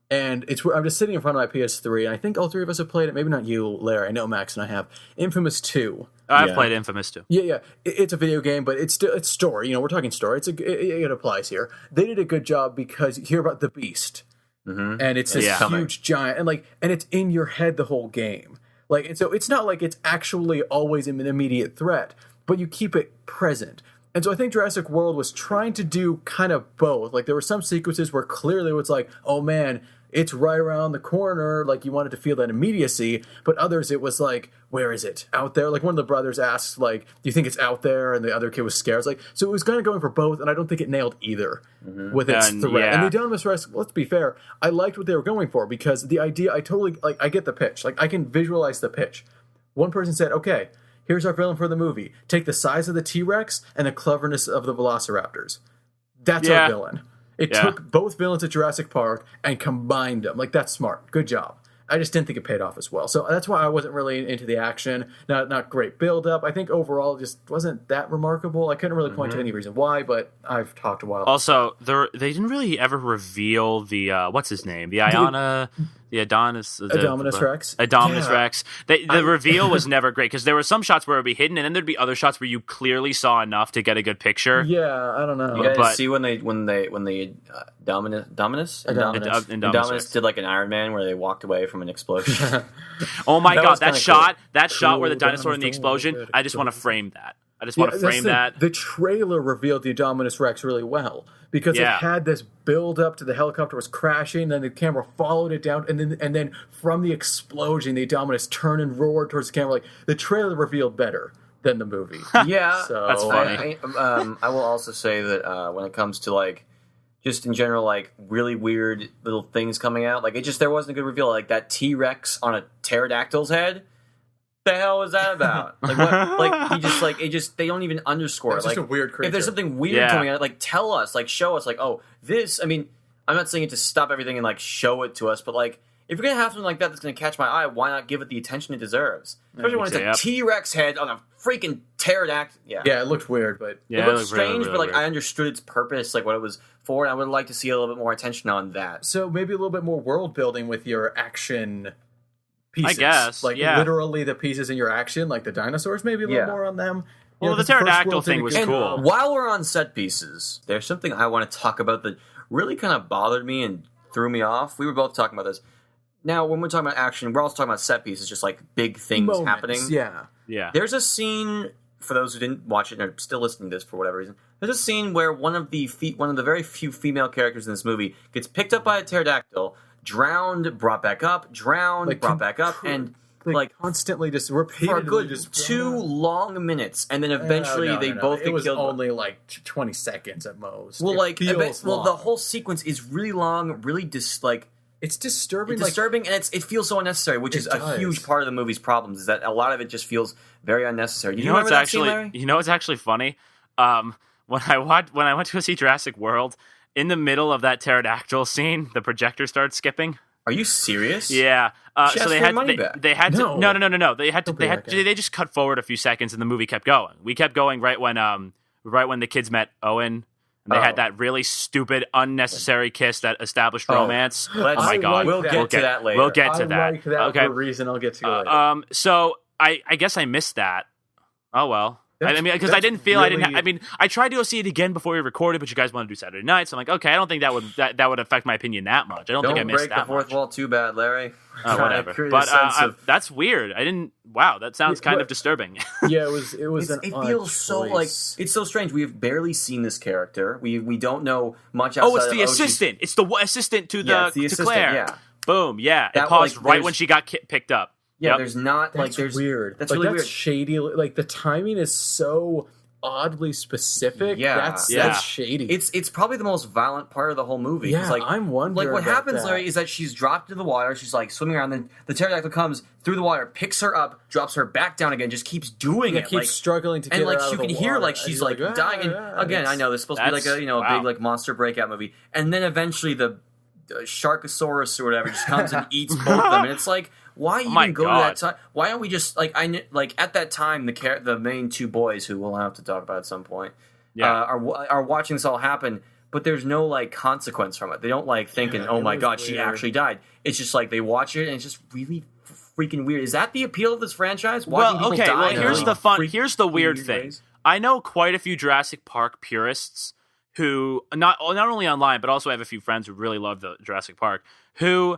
And I'm just sitting in front of my PS3 and I think all three of us have played it. Maybe not you, Larry. I know Max and I have. Infamous 2. I've played Infamous 2. Yeah. It's a video game, but it's story. We're talking story. It applies here. They did a good job because you hear about the beast. Mm-hmm. And it's this huge giant, and it's in your head the whole game. And so it's not like it's actually always an immediate threat, but you keep it present. And so I think Jurassic World was trying to do kind of both. Like there were some sequences where clearly it was like, oh man, it's right around the corner. Like you wanted to feel that immediacy, but others it was like, where is it? Out there? Like one of the brothers asks, like, do you think it's out there? And the other kid was scared. So it was kind of going for both, and I don't think it nailed either with its threat. Yeah. And the Indominus Rex, let's be fair, I liked what they were going for because the idea, I totally, like, I get the pitch. Like I can visualize the pitch. One person said, okay, here's our villain for the movie. Take the size of the T-Rex and the cleverness of the Velociraptors. That's our villain. It took both villains at Jurassic Park and combined them. Like, that's smart. Good job. I just didn't think it paid off as well. So that's why I wasn't really into the action. Not great build-up. I think overall it just wasn't that remarkable. I couldn't really point to any reason why, but I've talked a while. Also, they didn't really ever reveal the, what's his name? The Indominus Rex. Indominus Rex. The reveal was never great because there were some shots where it would be hidden, and then there'd be other shots where you clearly saw enough to get a good picture. Yeah, I don't know. You guys see when the Indominus did like an Iron Man where they walked away from an explosion. Oh my god, that shot where the dinosaur in the explosion, I just want to frame that. The trailer revealed the Indominus Rex really well because it had this build up to the helicopter was crashing, then the camera followed it down, and then from the explosion, the Indominus turned and roared towards the camera. Like the trailer revealed better than the movie. Yeah, so that's funny. I will also say that when it comes to like just in general like really weird little things coming out, like there wasn't a good reveal. Like that T-Rex on a pterodactyl's head. The hell was that about? Like what? Like they don't even underscore it. It's like just a weird creature. If there's something weird coming out, like tell us, like show us, like oh this. I mean, I'm not saying it to stop everything and like show it to us, but like if you're gonna have something like that that's gonna catch my eye, why not give it the attention it deserves? Especially when it's a T-Rex head on a freaking pterodactyl. Yeah, it looked weird, but it looked strange. But like, I understood its purpose, like what it was for, and I would like to see a little bit more attention on that. So maybe a little bit more world building with your action pieces. I guess, like literally the pieces in your action, like the dinosaurs. Maybe a little more on them. Well, the pterodactyl thing was cool. While we're on set pieces, there's something I want to talk about that really kind of bothered me and threw me off. We were both talking about this. Now, when we're talking about action, we're also talking about set pieces, just like big things happening. Yeah. There's a scene, for those who didn't watch it and are still listening to this for whatever reason, there's a scene where one of the very few female characters in this movie gets picked up by a pterodactyl, drowned, brought back up, drowned, brought back up, and like constantly just repeatedly for a good 2 long minutes, and then eventually they both get killed. It was only like 20 seconds at most. Well, the whole sequence is really long, really it's disturbing. It's disturbing, and it feels so unnecessary, which is a huge part of the movie's problems. Is that a lot of it just feels very unnecessary. You know what's actually funny? When I went to go see Jurassic World, in the middle of that pterodactyl scene, the projector started skipping. Are you serious? Yeah. So they had to no. They just cut forward a few seconds, and the movie kept going. We kept going right when the kids met Owen. And they had that really stupid, unnecessary kiss that established romance. Oh my god! We'll get to that later. We'll get to that. Like that okay. For a reason I'll get to later. So I guess I missed that. Oh well. I mean, because I didn't feel really... I tried to go see it again before we recorded, but you guys want to do Saturday night, so I'm like, okay, I don't think that would affect my opinion that much. I don't think I missed that much. Don't break the fourth wall too bad, Larry. Whatever. But that's weird. I didn't. Wow, that sounds kind of disturbing. Yeah, it was. It feels so like it's so strange. We have barely seen this character. We don't know much outside. Oh, it's the assistant. It's the assistant to to Claire. Yeah. Boom. Yeah, it paused right when she got picked up. Yeah, there's not there's weird. That's really weird. Shady. Like the timing is so oddly specific. Yeah, that's shady. It's probably the most violent part of the whole movie. Yeah, I'm wondering. Like what happens, Larry, is that she's dropped into the water. She's like swimming around. Then the pterodactyl comes through the water, picks her up, drops her back down again, just keeps doing it. Keeps struggling to get her out of the water. And you can hear like she's like dying. And again, I know this is supposed to be like a a big like monster breakout movie, and then eventually the Sharkosaurus or whatever just comes and eats both of them, and it's like. Why even go to that time? Why don't we just at that time the main two boys who we'll have to talk about at some point are watching this all happen, but there's no like consequence from it. They don't like thinking, oh my god, she actually died. It's just like they watch it and it's just really freaking weird. Is that the appeal of this franchise? Watching people die? Well, here's the weird thing. I know quite a few Jurassic Park purists who not only online but also have a few friends who really love the Jurassic Park who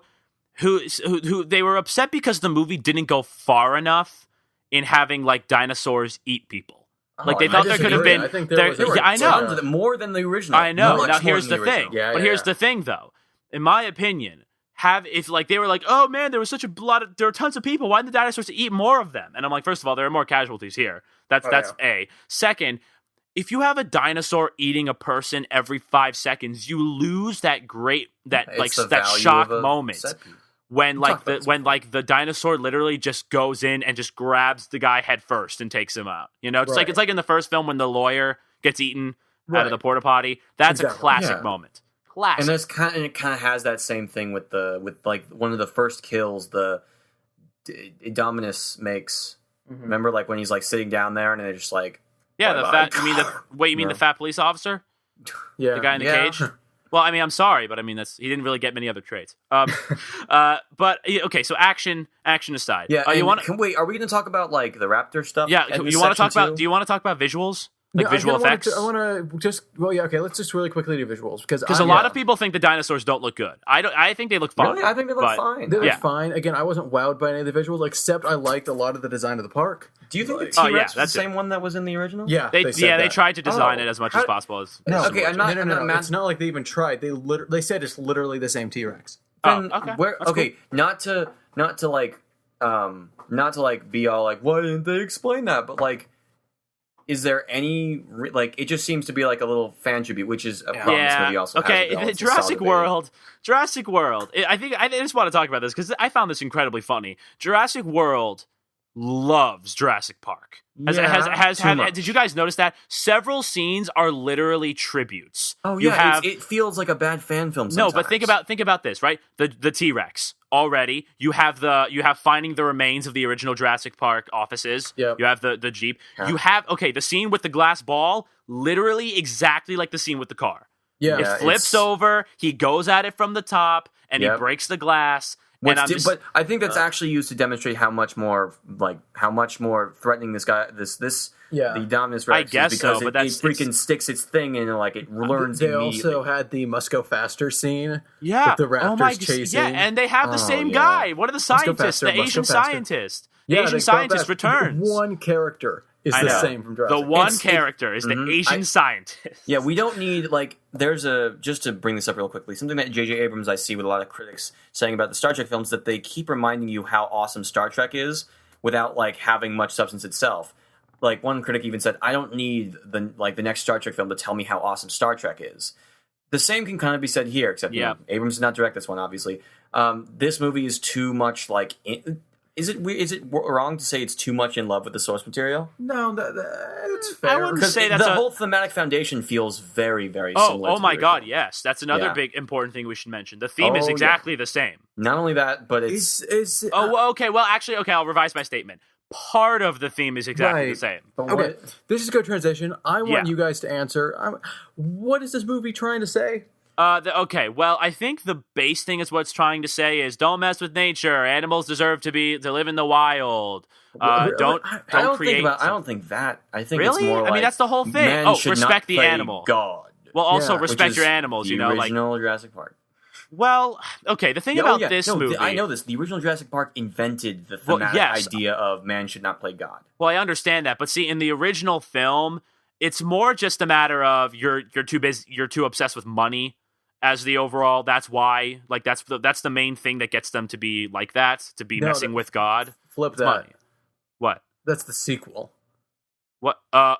they were upset because the movie didn't go far enough in having like dinosaurs eat people. Like they thought there could have been. I think I know more than the original. I know. Now here's the thing. Here's the thing, though. In my opinion, if they were like, oh man, there was such a lot. There were tons of people. Why didn't the dinosaurs eat more of them? And I'm like, first of all, there are more casualties here. That's A. Second. If you have a dinosaur eating a person every 5 seconds, you lose that shock moment when the dinosaur literally just goes in and just grabs the guy head first and takes him out. You know, it's like in the first film when the lawyer gets eaten out of the porta potty. That's a classic moment. Classic. And it kind of has that same thing with one of the first kills the Indominus makes. Mm-hmm. Remember, like when he's like sitting down there and they're just like. Yeah, you mean the fat police officer? Yeah. The guy in the cage? Well, I mean, I'm sorry, but I mean, he didn't really get many other traits. But, okay, so action aside. Yeah, are we going to talk about, like, the raptor stuff? Yeah, do you want to talk about visuals? Like visual effects? Let's just really quickly do visuals. Because a lot of people think the dinosaurs don't look good. I think they look fine. Really? I think they look fine. They look fine. Again, I wasn't wowed by any of the visuals, except I liked a lot of the design of the park. Do you think the T-Rex was the same one that was in the original? Yeah, they tried to design it as much as possible. No, it's not like they even tried. They said it's literally the same T-Rex. Okay. Not to be all like, why didn't they explain that? But like, is there any it just seems to be like a little fan tribute, which is a problem this movie also has. Jurassic World. I just want to talk about this because I found this incredibly funny. Jurassic World loves Jurassic Park. Did you guys notice that? Several scenes are literally tributes. Oh yeah, it feels like a bad fan film sometimes. No, but think about this, right? The T-Rex already. You have finding the remains of the original Jurassic Park offices. Yep. You have the Jeep. Yeah. You have the scene with the glass ball, literally exactly like the scene with the car. Yeah. It flips over, he goes at it from the top, and he Yep. breaks the glass. But I think that's actually used to demonstrate how much more threatening this the Dominus Rex I guess is, because so, but it freaking sticks its thing and like it learns They immediately. also had the Must Go Faster scene. Yeah. With the raptors chasing. Yeah, and they have the same yeah. guy. One of the Go scientists, faster, the must Asian go faster. scientist. Yeah, Asian they scientist call back. returns. One character is I the know. same from Jurassic The Park. one character is the Asian scientist. Yeah, we don't need just to bring this up real quickly, something that J.J. Abrams I see with a lot of critics saying about the Star Trek films, that they keep reminding you how awesome Star Trek is without having much substance itself. Like one critic even said, I don't need the next Star Trek film to tell me how awesome Star Trek is. The same can kind of be said here, except Abrams did not direct this one, obviously. This movie is too much Is it wrong to say it's too much in love with the source material? No, it's fair. I wouldn't say that's the whole thematic foundation feels very, very similar. Oh to my the God, original. yes. That's another big important thing we should mention. The theme is exactly the same. Not only that, but it's Okay. Well, actually, I'll revise my statement. Part of the theme is exactly the same. Okay, this is a good transition. I want you guys to answer. What is this movie trying to say? Okay, well, I think the base thing is what's trying to say is don't mess with nature. Animals deserve to live in the wild. Don't create. I don't think that. I think really. It's more I mean, that's the whole thing. Man should respect not the play animal. God. Well, also Yeah, respect your animals. The original Jurassic Park. Well, okay. The thing about this movie, I know this. The original Jurassic Park invented the thematic idea of man should not play God. Well, I understand that, but see, in the original film, it's more just a matter of you're too busy, you're too obsessed with money. As the overall, that's why, that's the main thing that gets them to be like that, to be messing with God. Flip that. Money. What? That's the sequel. What? Well,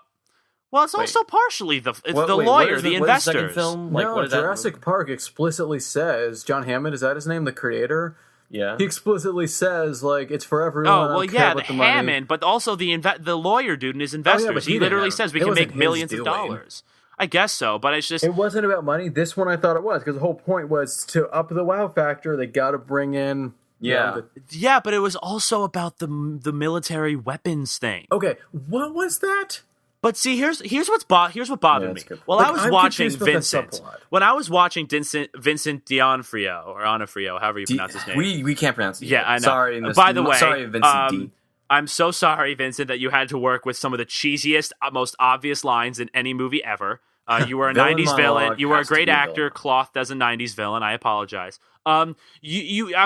it's also partially the lawyer, the investors. Second film? Jurassic Park explicitly says, John Hammond, is that his name, the creator? Yeah. He explicitly says, it's for everyone. Oh, well, yeah, the Hammond, but also the lawyer dude and his investors. but he literally says we can make millions of dollars. I guess so, but it's just... It wasn't about money. This one I thought it was, because the whole point was to up the wow factor, they got to bring in... Yeah. Yeah, but it was also about the military weapons thing. Okay, what was that? But see, here's what bothered me. Well, I was watching Vincent. When I was watching Vincent D'Onofrio, or Onofrio, however you pronounce his name. We can't pronounce it. Yeah, I know. Sorry, by the way, sorry, Vincent D. I'm so sorry, Vincent, that you had to work with some of the cheesiest, most obvious lines in any movie ever. You were a Villain 90s villain. monologue You were a has to great be a actor, villain. clothed as a 90s villain. I apologize. I'm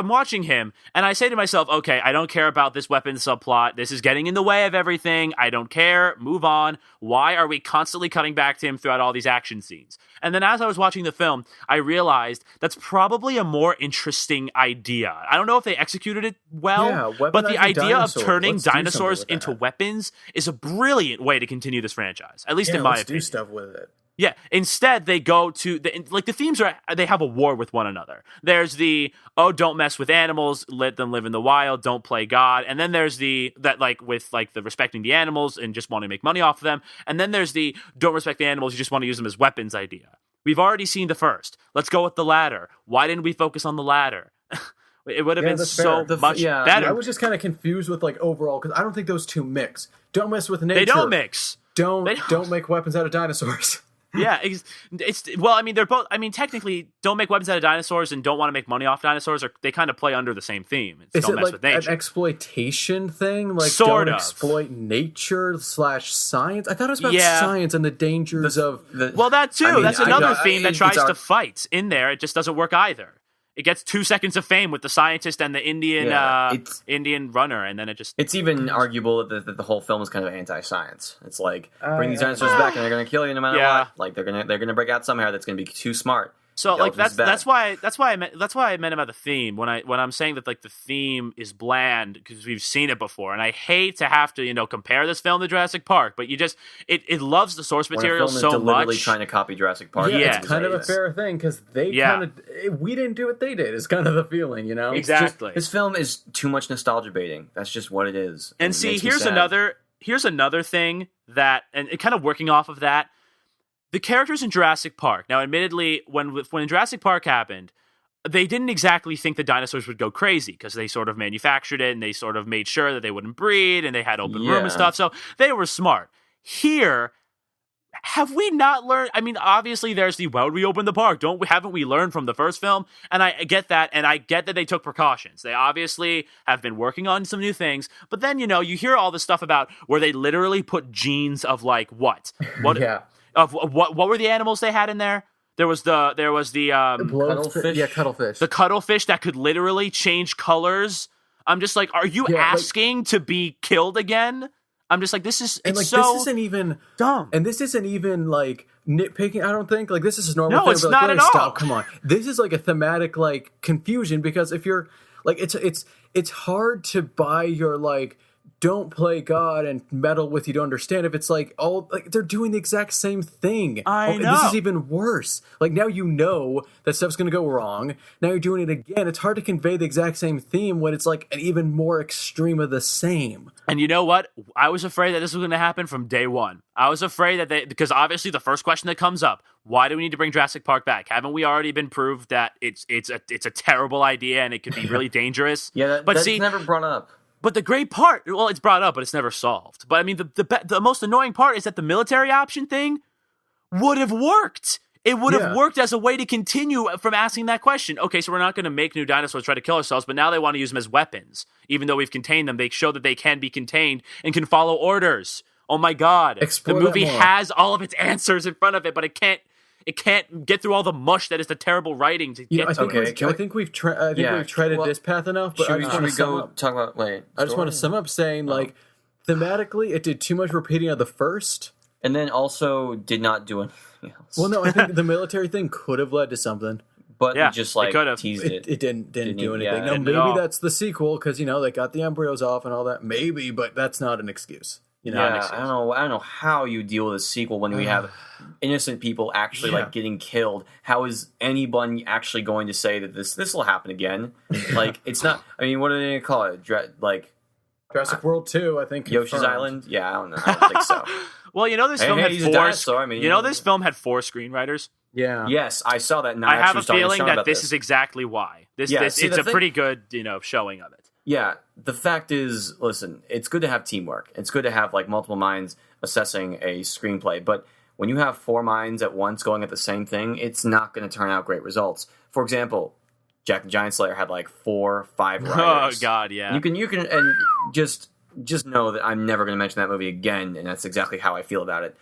watching him, and I say to myself, okay, I don't care about this weapon subplot. This is getting in the way of everything. I don't care. Move on. Why are we constantly cutting back to him throughout all these action scenes? And then as I was watching the film, I realized that's probably a more interesting idea. I don't know if they executed it well, but the idea of turning dinosaurs into weapons is a brilliant way to continue this franchise, at least in my opinion. Do stuff with it. Yeah. Instead, they go to the themes they have a war with one another. There's don't mess with animals, let them live in the wild, don't play God, and then there's the respecting the animals and just wanting to make money off of them, and then there's the don't respect the animals, you just want to use them as weapons idea. We've already seen the first. Let's go with the latter. Why didn't we focus on the latter? It would have been so much better. I was just kind of confused with overall, because I don't think those two mix. Don't mess with nature. They don't mix. Don't make weapons out of dinosaurs. Yeah, they're both. I mean, technically, don't make weapons out of dinosaurs and don't want to make money off dinosaurs. They kind of play under the same theme. Don't mess with nature. An exploitation thing? Sort of. Exploit nature / science? I thought it was about science and the dangers of... Well, that too. That's another theme that tries to fight in there. It just doesn't work either. It gets 2 seconds of fame with the scientist and the Indian runner, and then it just... It's even arguable that the whole film is kind of anti-science. It's bring these dinosaurs back and they're going to kill you no matter what. They're going to break out somehow that's going to be too smart. So like was bad. that's why I meant about the theme when I'm saying that like the theme is bland because we've seen it before, and I hate to have to compare this film to Jurassic Park, but it loves the source material when a film so is deliberately much. trying to copy Jurassic Park. Yeah, it's kind of a fair thing because they kind of we didn't do what they did. It's kind of the feeling, Exactly. This film is too much nostalgia baiting. That's just what it is. And see, here's another thing that, and kind of working off of that. The characters in Jurassic Park. Now, admittedly, when Jurassic Park happened, they didn't exactly think the dinosaurs would go crazy because they sort of manufactured it and they sort of made sure that they wouldn't breed and they had open room and stuff. So they were smart. Here, have we not learned? I mean, obviously, there's the why would we open the park? Haven't we learned from the first film? And I get that, and I get that they took precautions. They obviously have been working on some new things, but then you hear all this stuff about where they literally put genes of like what? Yeah. Of what were the animals they had in there? There was the Cuttlefish. Yeah, cuttlefish. the cuttlefish that could literally change colors. I'm just like, are you asking to be killed again? I'm just like, this is this isn't even dumb. And this isn't even like nitpicking. I don't think like this is a normal. No, thing, it's but, not like, at all. Stop. Come on, this is like a thematic like confusion because if you're like it's hard to buy your like don't play God and meddle with you to understand if it's like all like they're doing the exact same thing. I know. This is even worse. Like now that stuff's gonna go wrong. Now you're doing it again. It's hard to convey the exact same theme when it's like an even more extreme of the same. And you know what? I was afraid that this was going to happen from day one. I was afraid that because obviously the first question that comes up, why do we need to bring Jurassic Park back? Haven't we already been proved that it's a terrible idea and it could be really dangerous? Yeah, that's never brought up. But the great part, well, it's brought up, but it's never solved. But I mean, the most annoying part is that the military option thing would have worked. It would have worked as a way to continue from asking that question. Okay, so we're not going to make new dinosaurs try to kill ourselves, but now they want to use them as weapons. Even though we've contained them, they show that they can be contained and can follow orders. Oh my God. Explore the movie that more. has all of its answers in front of it, but it can't get through all the mush that is the terrible writing to get to it. I think we've treaded this path enough, but I just want to talk about wait. I just want to sum up saying like thematically it did too much repeating of the first. And then also did not do anything else. Well, no, I think the military thing could have led to something. But it just like teased it. It didn't do anything. Yeah, now, maybe that's the sequel because they got the embryos off and all that. Maybe, but that's not an excuse. I don't know how you deal with a sequel when we have innocent people actually like getting killed. How is anyone actually going to say that this will happen again? Like it's not. I mean, what are they going to call it? Jurassic World 2, I think. Yoshi's confirmed. Island? Yeah, I don't know. I don't think so. Well, this film had he's four. a dinosaur, I mean, this film had 4 screenwriters. Yeah. Yes, I saw that. I have a feeling that this is exactly why. It's a pretty good, showing of it. Yeah, the fact is, listen, it's good to have teamwork. It's good to have like multiple minds assessing a screenplay, but when you have 4 minds at once going at the same thing, it's not going to turn out great results. For example, Jack the Giant Slayer had like 4, 5 writers. Oh God, yeah. You can and just know that I'm never going to mention that movie again, and that's exactly how I feel about it.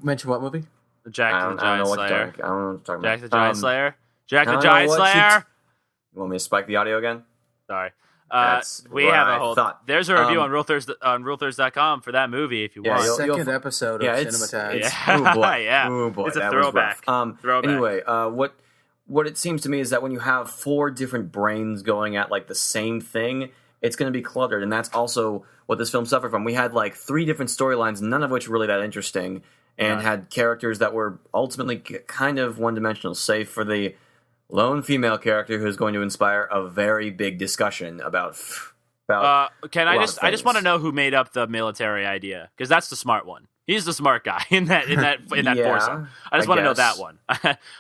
Mention what movie? Jack the Giant Slayer. I don't know what you're talking about. Jack the Giant Slayer. Jack the Giant Slayer. You want me to spike the audio again? Sorry. That's we what have I a whole. thought. There's a review on RuleThirds.com for that movie if you want. Second episode of Cinemattack. Yeah. Oh boy. Yeah. Oh boy. It's a that throwback. Was rough. Throwback. Anyway, what it seems to me is that when you have 4 different brains going at like the same thing, it's going to be cluttered, and that's also what this film suffered from. We had like 3 different storylines, none of which were really that interesting, and had characters that were ultimately kind of one-dimensional, save for the lone female character who is going to inspire a very big discussion about. I just want to know who made up the military idea because that's the smart one. He's the smart guy in that foursome. I just want to know that one.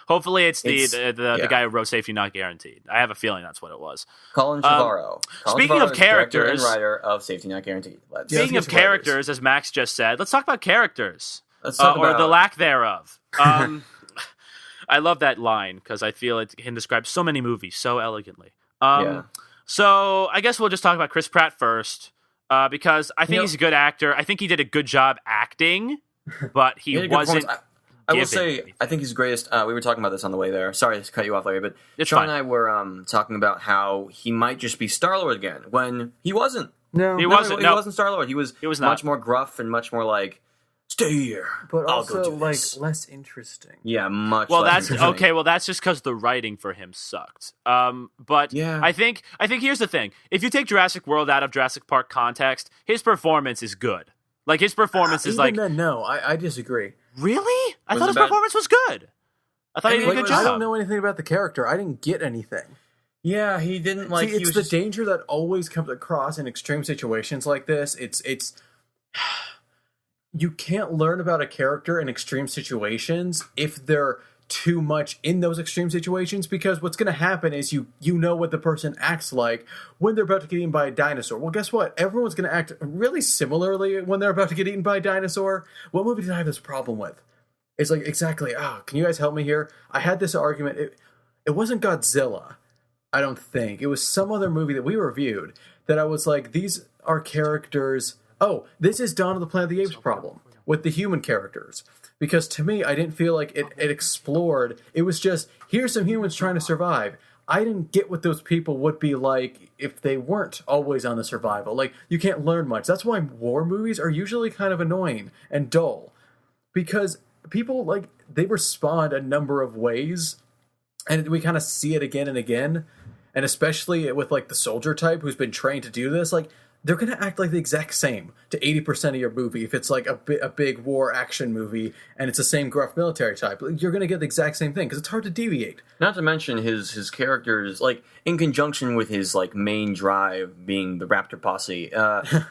Hopefully, it's the guy who wrote Safety Not Guaranteed. I have a feeling that's what it was. Colin Trevorrow. Speaking of characters, director and writer of Safety Not Guaranteed. Speaking of characters, as Max just said, let's talk about characters. Let's talk or about the lack thereof. I love that line because I feel it can describe so many movies so elegantly. So I guess we'll just talk about Chris Pratt first. Because I think he's a good actor. I think he did a good job acting, but he wasn't. I will say, I think he's the greatest. We were talking about this on the way there. Sorry to cut you off, Larry, but Sean and I were talking about how he might just be Star-Lord again when he wasn't. He wasn't. He wasn't Star-Lord. He was not. much more gruff and much more like Stay here. but I'll go also do like this. less interesting. Yeah, much. Well, less that's interesting. okay. Well, that's just because the writing for him sucked. But Yeah. I think here's the thing: if you take Jurassic World out of Jurassic Park context, his performance is good. Like his performance is Even like then, no, I disagree. really. I Was thought it his bad? performance was good. I thought he did a Like, good job. I don't know anything about the character. I didn't get anything. Yeah, he didn't like. See, he it's was the just- danger that always comes across in extreme situations like this. It's you can't learn about a character in extreme situations if they're too much in those extreme situations, because what's going to happen is you know what the person acts like when they're about to get eaten by a dinosaur. Well, guess what? Everyone's going to act really similarly when they're about to get eaten by a dinosaur. What movie did I have this problem with? It's like, exactly, can you guys help me here? I had this argument. It wasn't Godzilla, I don't think. It was some other movie that we reviewed that I was like, these are characters. Oh, this is Dawn of the Planet of the Apes problem with the human characters. Because to me, I didn't feel like it explored. It was just, here's some humans trying to survive. I didn't get what those people would be like if they weren't always on the survival. Like, you can't learn much. That's why war movies are usually kind of annoying and dull. Because people, like, they respond a number of ways, and we kind of see it again and again. And especially with, like, the soldier type who's been trained to do this, like, they're going to act like the exact same to 80% of your movie. If it's like a big war action movie and it's the same gruff military type, you're going to get the exact same thing because it's hard to deviate. Not to mention his characters, like, in conjunction with his, like, main drive being the Raptor posse,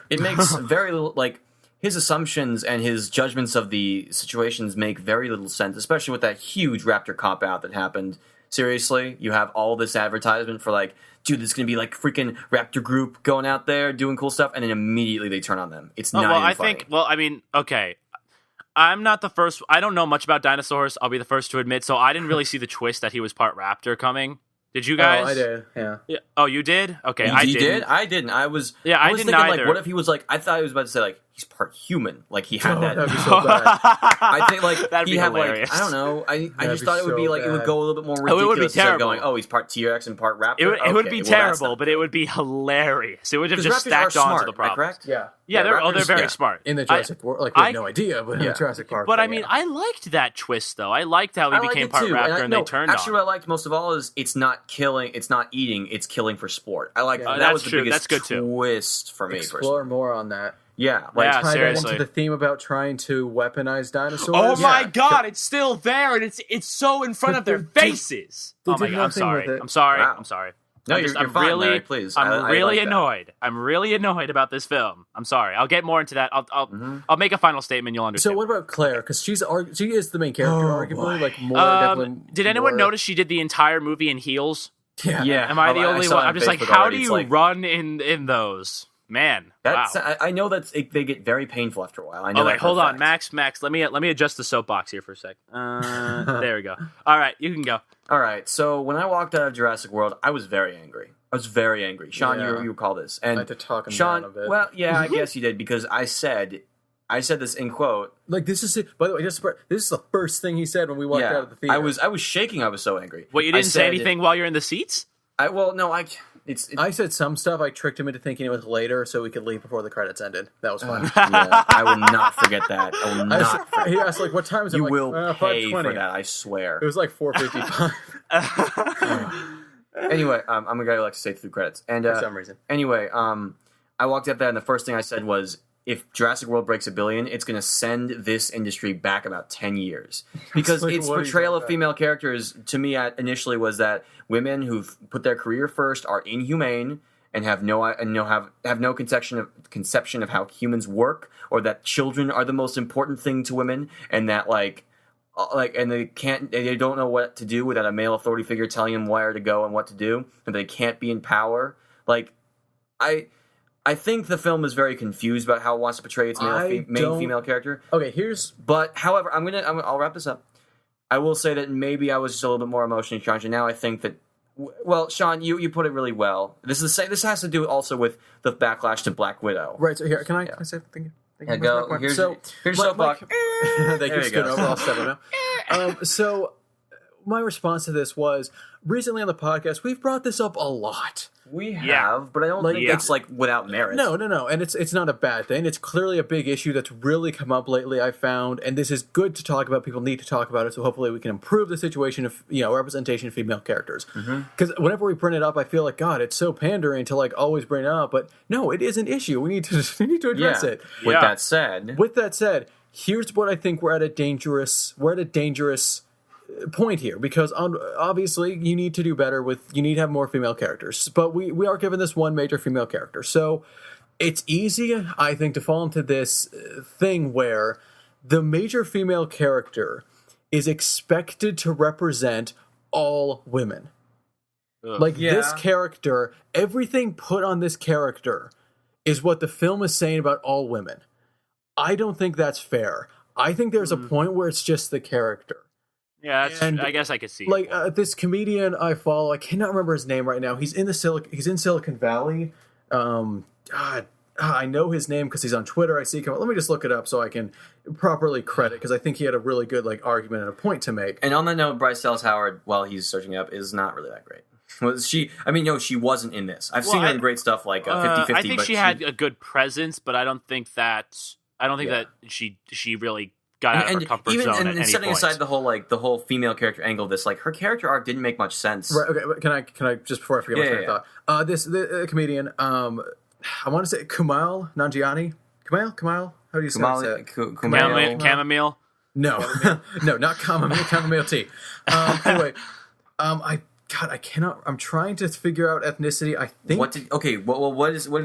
it makes very little, like, his assumptions and his judgments of the situations make very little sense, especially with that huge Raptor cop-out that happened. Seriously, you have all this advertisement for, like, dude, this is going to be, like, freaking Raptor group going out there doing cool stuff, and then immediately they turn on them. It's not even funny. I mean, okay. I'm not the first. I don't know much about dinosaurs. I'll be the first to admit. So I didn't really see the twist that he was part raptor coming. Did you guys? Oh, I did, yeah. Oh, you did? Okay, I did? I didn't. I was didn't thinking, either. like, what if he was, like, I thought he was about to say, like, he's part human. Like, he had that. That'd be so bad. I think, like, That'd be he had, hilarious. like, I don't know. I just be thought it would be, so like, it would bad. go a little bit more Oh, ridiculous. it would be instead of terrible. going, oh, he's part T-Rex and part raptor? It would be Okay, well, that's terrible, not but it would be hilarious. It would have Because just raptors stacked are on smart, to the am I problem. correct? Yeah. Yeah, they're raptors- very yeah. smart. In the Jurassic World, like, we had no idea, but in the Jurassic Park. But I thing, mean, yeah. I liked that twist, though. I liked how he I like became it part too. raptor and they turned actually, on. what I liked most of all is it's not killing, it's not eating, it's killing for sport. I like that that's was the true. biggest That's good too. twist for me. Explore Personally. more on that. Yeah, like, Yeah, Tie that seriously. into the theme about trying to weaponize dinosaurs. Oh my Yeah. god, it's still there, and it's so in front But of their they did- faces. they Oh my did god, I'm nothing sorry. with it. I'm sorry. Wow. I'm sorry. No, I'm you're fine, really, Larry, please. I'm I really like that. annoyed. I'm really annoyed about this film. I'm sorry. I'll get more into that. I'll make a final statement. You'll understand. So what about Claire? Because she is the main character, arguably, like more. definitely Did anyone more- notice she did the entire movie in heels? Yeah. Yeah. Am I the only saw one? it on I'm just like, Facebook how already. do It's you like, run in those? Man, That's, wow. I know they get very painful after a while. I know. Oh wait, that for a hold on, fact. Max. Let me adjust the soapbox here for a sec. There we go. All right, you can go. All right, so when I walked out of Jurassic World, I was very angry. Sean, Yeah. you recall this, and I had to talk him Sean. down a bit. Well, yeah, I guess you did because I said this in quote. Like, this is it. By the way, this is the first thing he said when we walked out of the theater. I was shaking. I was so angry. What, you I didn't say said- anything while you're in the seats? I said some stuff. I tricked him into thinking it was later so we could leave before the credits ended. That was fun. Yeah, I will not forget that. I will not. forget He asked, like, what time is it? You I'm will like, pay 5:20. for that. I swear. It was like 4:55 Anyway, I'm a guy who likes to say through credits, and for some reason. anyway, I walked up there, and the first thing I said was, if Jurassic World breaks $1 billion, it's going to send this industry back about 10 years. Because like, its what are you portrayal talking of about? female characters, to me, initially was that women who've put their career first are inhumane and have no conception of how humans work, or that children are the most important thing to women, and that and they don't know what to do without a male authority figure telling them where to go and what to do, and they can't be in power. Like, I think the film is very confused about how it wants to portray its main female character. Okay, But however, I'll wrap this up. I will say that maybe I was just a little bit more emotionally charged, and now I think that. Well, Sean, you put it really well. This has to do also with the backlash to Black Widow. right. So here, can I say thank you? Yeah, go. Here's so your soapbox. thank There you, you Scoot go. over. I'll step it now. So my response to this was, recently on the podcast, we've brought this up a lot. We have, Yeah. but I don't think it's like without merit. No, and it's not a bad thing. It's clearly a big issue that's really come up lately, I found, and this is good to talk about. People need to talk about it, so hopefully we can improve the situation of, representation of female characters. Because whenever we bring it up, I feel like, God, it's so pandering to like always bring it up, but no, it is an issue. We need to address it. With that said, here's what I think we're at a dangerous point here, because obviously you need to do better you need to have more female characters, but we are given this one major female character, so it's easy, I think, to fall into this thing where the major female character is expected to represent all women. This character, everything put on this character is what the film is saying about all women. I don't think that's fair. I think there's a point where it's just the character. Yeah, I guess I could see. This comedian I follow, I cannot remember his name right now. He's in Silicon Valley. I know his name because he's on Twitter. I see him. Let me just look it up so I can properly credit, because I think he had a really good argument and a point to make. And on that note, Bryce Dallas Howard, while he's searching it up, is not really that great. Was she? I mean, no, she wasn't in this. I've seen her in great stuff like 50-50. I think she had a good presence, but I don't think that she really got out of her comfort zone at any point. Setting aside the whole female character angle of this, her character arc didn't make much sense. Right. Okay. Can I just before I forget my train of thought? The comedian, I want to say Kumail Nanjiani. Kumail. How do you say it? Chamomile. No, not chamomile tea. Anyway, I cannot. I'm trying to figure out ethnicity. I think. What did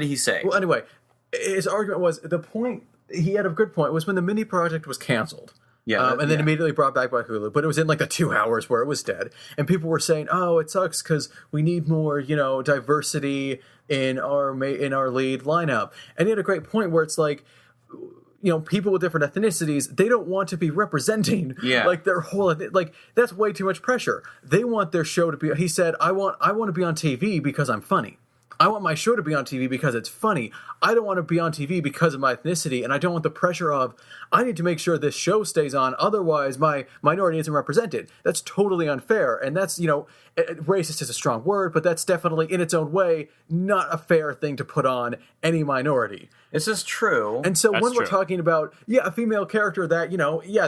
he say? Well, anyway, his argument was the point. He had a good point. Was when the mini project was canceled. Then immediately brought back by Hulu, but it was in the 2 hours where it was dead, and people were saying, "Oh, it sucks because we need more, diversity in our lead lineup." And he had a great point where it's people with different ethnicities, they don't want to be representing their whole that's way too much pressure. They want their show to be. He said, "I want to be on TV because I'm funny. I want my show to be on TV because it's funny. I don't want to be on TV because of my ethnicity, and I don't want the pressure of, I need to make sure this show stays on, otherwise my minority isn't represented." That's totally unfair, and that's, racist is a strong word, but that's definitely, in its own way, not a fair thing to put on any minority. This is true. And so when we're talking about, a female character that,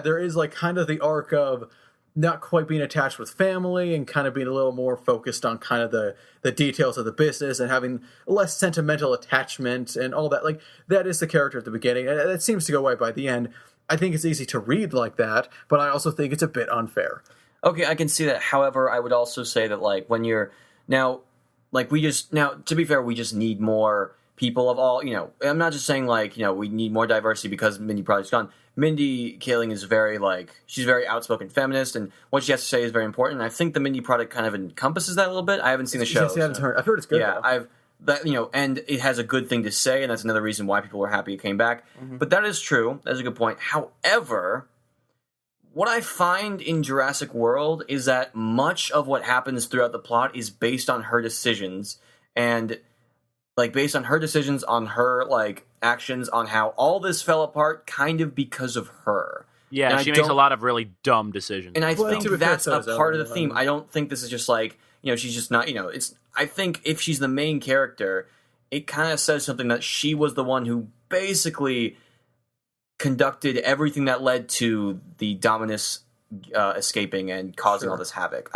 there is kind of the arc of not quite being attached with family and kind of being a little more focused on kind of the details of the business and having less sentimental attachment and all that. That is the character at the beginning, and that seems to go away by the end. I think it's easy to read like that, but I also think it's a bit unfair. Okay, I can see that. However, I would also say that when you're now, to be fair, we just need more people of all, I'm not just saying we need more diversity because Mindy Project's gone. Mindy Kaling is very she's very outspoken feminist, and what she has to say is very important. And I think the Mindy Project kind of encompasses that a little bit. I haven't seen the show. Yes, I've heard it's good. Yeah, and it has a good thing to say, and that's another reason why people were happy it came back. Mm-hmm. But that is true. That's a good point. However, what I find in Jurassic World is that much of what happens throughout the plot is based on her decisions, and based on her decisions, on her actions, on how all this fell apart kind of because of her. Yeah, she makes a lot of really dumb decisions. And I think that's a part of the theme. I don't think this is just she's just not, I think if she's the main character, it kind of says something that she was the one who basically conducted everything that led to the Dominus escaping and causing all this havoc.